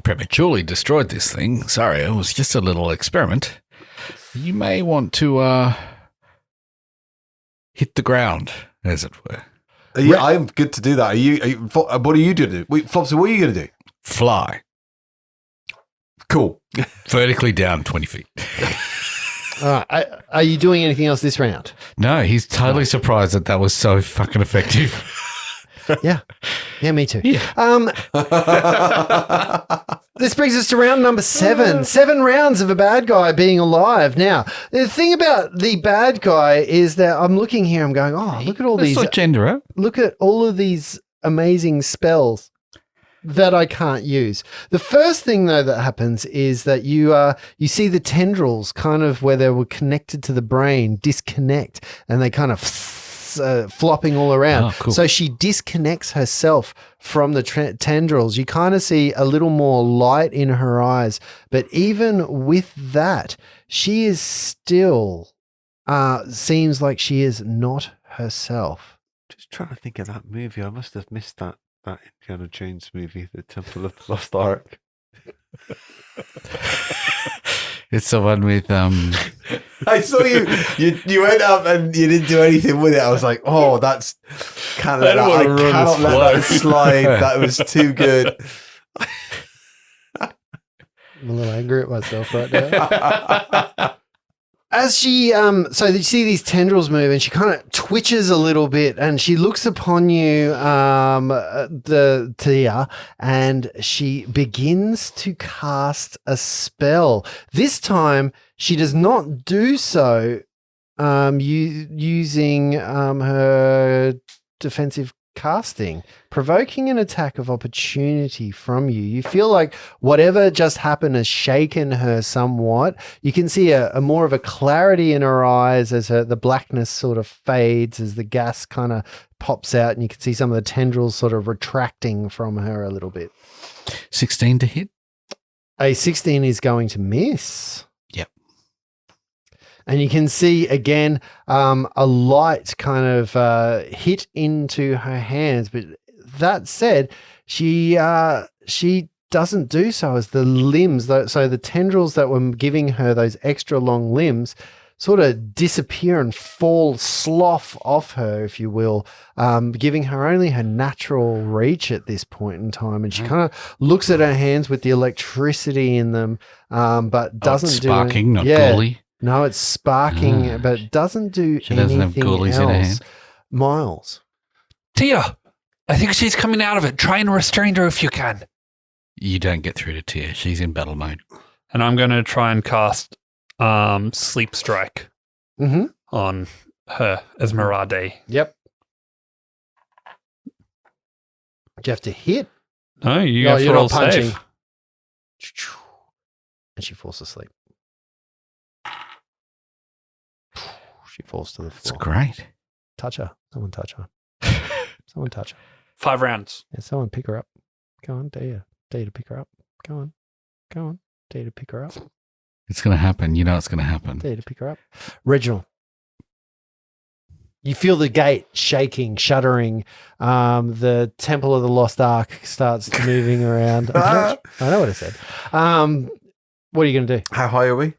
prematurely destroyed this thing. Sorry, it was just a little experiment. You may want to hit the ground, as it were. Yeah, I'm good to do that. What are you doing? Wait, Flopsy, what are you going to do? Fly. Cool. Vertically down 20 feet. All right. Are you doing anything else this round? No, he's totally surprised that was so fucking effective. Yeah. Yeah, me too. Yeah. This brings us to round number 7. 7 rounds of a bad guy being alive. Now, the thing about the bad guy is that I'm looking here, I'm going, oh, look at all That's these. not gender, huh? Look at all of these amazing spells that I can't use. The first thing though that happens is that you see the tendrils kind of where they were connected to the brain disconnect, and they kind of flopping all around. Oh, cool. So she disconnects herself from the tendrils. You kind of see a little more light in her eyes, but even with that, she is still seems like she is not herself. Just trying to think of that movie. I must have missed that Indiana Jones movie, The Temple of the Lost Ark. It's the one with I saw you went up and you didn't do anything with it. I was like, oh, that's can't let that, I cannot let that slide. That was too good. I'm a little angry at myself right now. As she, so you see these tendrils move, and she kind of twitches a little bit, and she looks upon you, the Tia, and she begins to cast a spell. This time, she does not do so, using her defensive casting, provoking an attack of opportunity from you. You feel like whatever just happened has shaken her somewhat. You can see a more of a clarity in her eyes as the blackness sort of fades, as the gas kind of pops out, and you can see some of the tendrils sort of retracting from her a little bit. 16 to hit. A 16 is going to miss. Yep. And you can see again a light kind of hit into her hands. But that said, she doesn't do so as the limbs, so the tendrils that were giving her those extra long limbs sort of disappear and slough off her, if you will, giving her only her natural reach at this point in time. And she kind of looks at her hands with the electricity in them, but doesn't it's do sparking, not yeah. ghouly. No, it's sparking, but doesn't do She doesn't have anything ghoulies else. in her hand. Miles. Tia, I think she's coming out of it. Try and restrain her if you can. You don't get through to Tia. She's in battle mode. And I'm going to try and cast Sleep Strike Mm-hmm. on her, Esmeralda. Yep. Do you have to hit? No, you No, have to you're roll not punching. safe. And she falls asleep. She falls to the That's floor. great. Touch her. Someone touch her. Someone touch her. 5 rounds. Yeah, someone pick her up. Go on, dare to pick her up. Go on. Dare to pick her up. It's going to happen. You know it's going to happen. Dare to pick her up. Reginald. You feel the gate shaking, shuddering. The Temple of the Lost Ark starts moving around. I know what I said. What are you going to do? How high are we?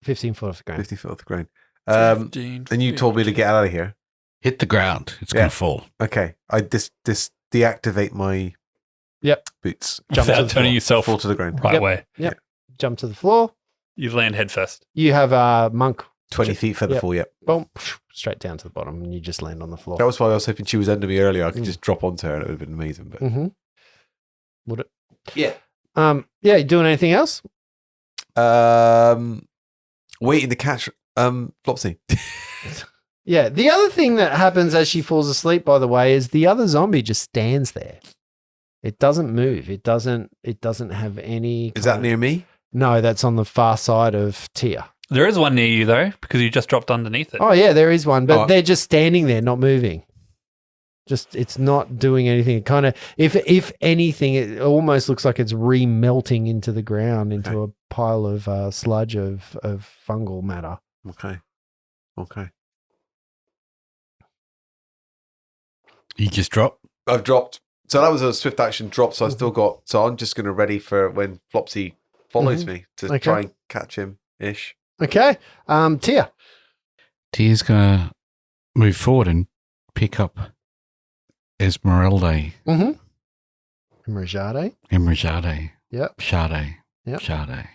15 foot off the ground. 50 foot off the ground. And you told me to get out of here. Hit the ground. It's going to fall. Okay. I deactivate my boots. Jump to Without the turning floor. yourself Fall to the ground. right Yep. way. Jump to the floor. You land head first. You have a monk. 20 feet for the Yep. fall, yep. Boom. Straight down to the bottom, and you just land on the floor. That was why I was hoping she was under me earlier. I could just drop onto her and it would have been amazing. But Mm-hmm. Would it? yeah. Yeah, you doing anything else? Waiting to catch Flopsy. Yeah. The other thing that happens as she falls asleep, by the way, is the other zombie just stands there. It doesn't move. It doesn't have any. Is that near me? No, that's on the far side of Tia. There is one near you, though, because you just dropped underneath it. Oh yeah, there is one, but Oh. they're just standing there, not moving. Just it's not doing anything. It kind of, if anything, it almost looks like it's remelting into the ground, into a pile of sludge of fungal matter. Okay. You just drop. I've dropped. So that was a swift action drop. So I still got. So I'm just going to ready for when Flopsy follows me to Okay. try and catch him ish. Okay, Tia. Tia's going to move forward and pick up Esmeralda. Mm-hmm. Rajade. Emerjade. Yep. Sade. Yep. Sade.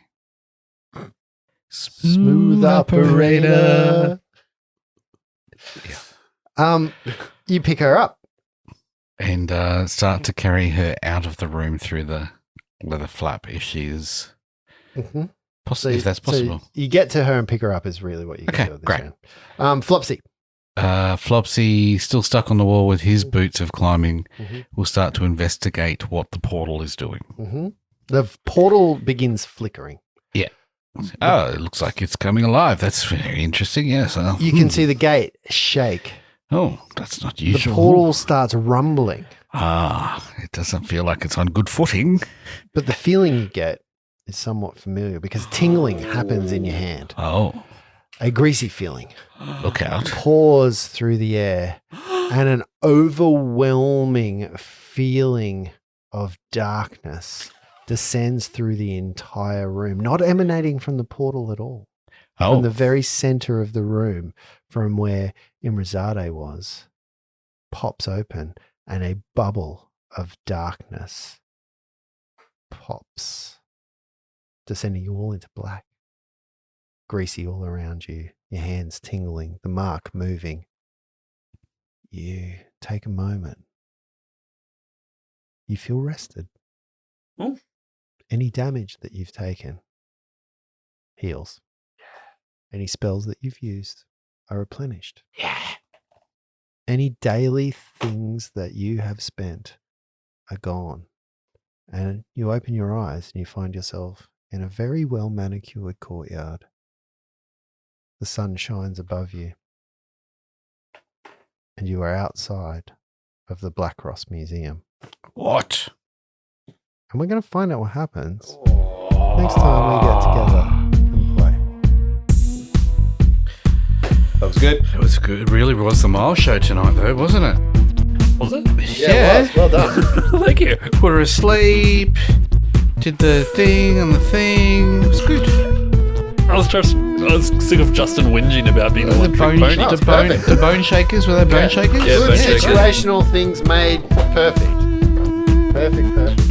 Smooth operator. You pick her up. And start to carry her out of the room through the leather flap if she is Mm-hmm. if that's possible. So you get to her and pick her up is really what you can Okay, do. At this great. round. Flopsy. Flopsy, still stuck on the wall with his boots of climbing, Mhm. will start to investigate what the portal is doing. Mm-hmm. The portal begins flickering. Oh, it looks like it's coming alive. That's very interesting. Yes. You can see the gate shake. Oh, that's not The usual. portal starts rumbling, It doesn't feel like it's on good footing. but the feeling you get is somewhat familiar because tingling happens in your hand. Oh, A greasy feeling look out. pours through the air, and an overwhelming feeling of darkness descends through the entire room, not emanating from the portal at all. Oh, From the very center of the room, from where Imrazade was, pops open and a bubble of darkness pops, descending you all into black. Greasy all around you, your hands tingling, the mark moving. You take a moment. You feel rested. Oh. Any damage that you've taken heals. Any spells that you've used are replenished. Yeah. Any daily things that you have spent are gone. And you open your eyes and you find yourself in a very well manicured courtyard. The sun shines above you. And you are outside of the Black Ross Museum. what? And we're going to find out what happens next time we get together and play. That was good. It was good. It really was the Mile Show tonight, though, wasn't it? Was it? Yeah. it was. Well done. Thank you. Put her asleep. Did the thing and the thing. It was good. I was sick of Justin whinging about being a The one-trick bone, pony. the bone shakers, were they bone shakers? Yeah, bone shakers. Situational things made perfect. Perfect.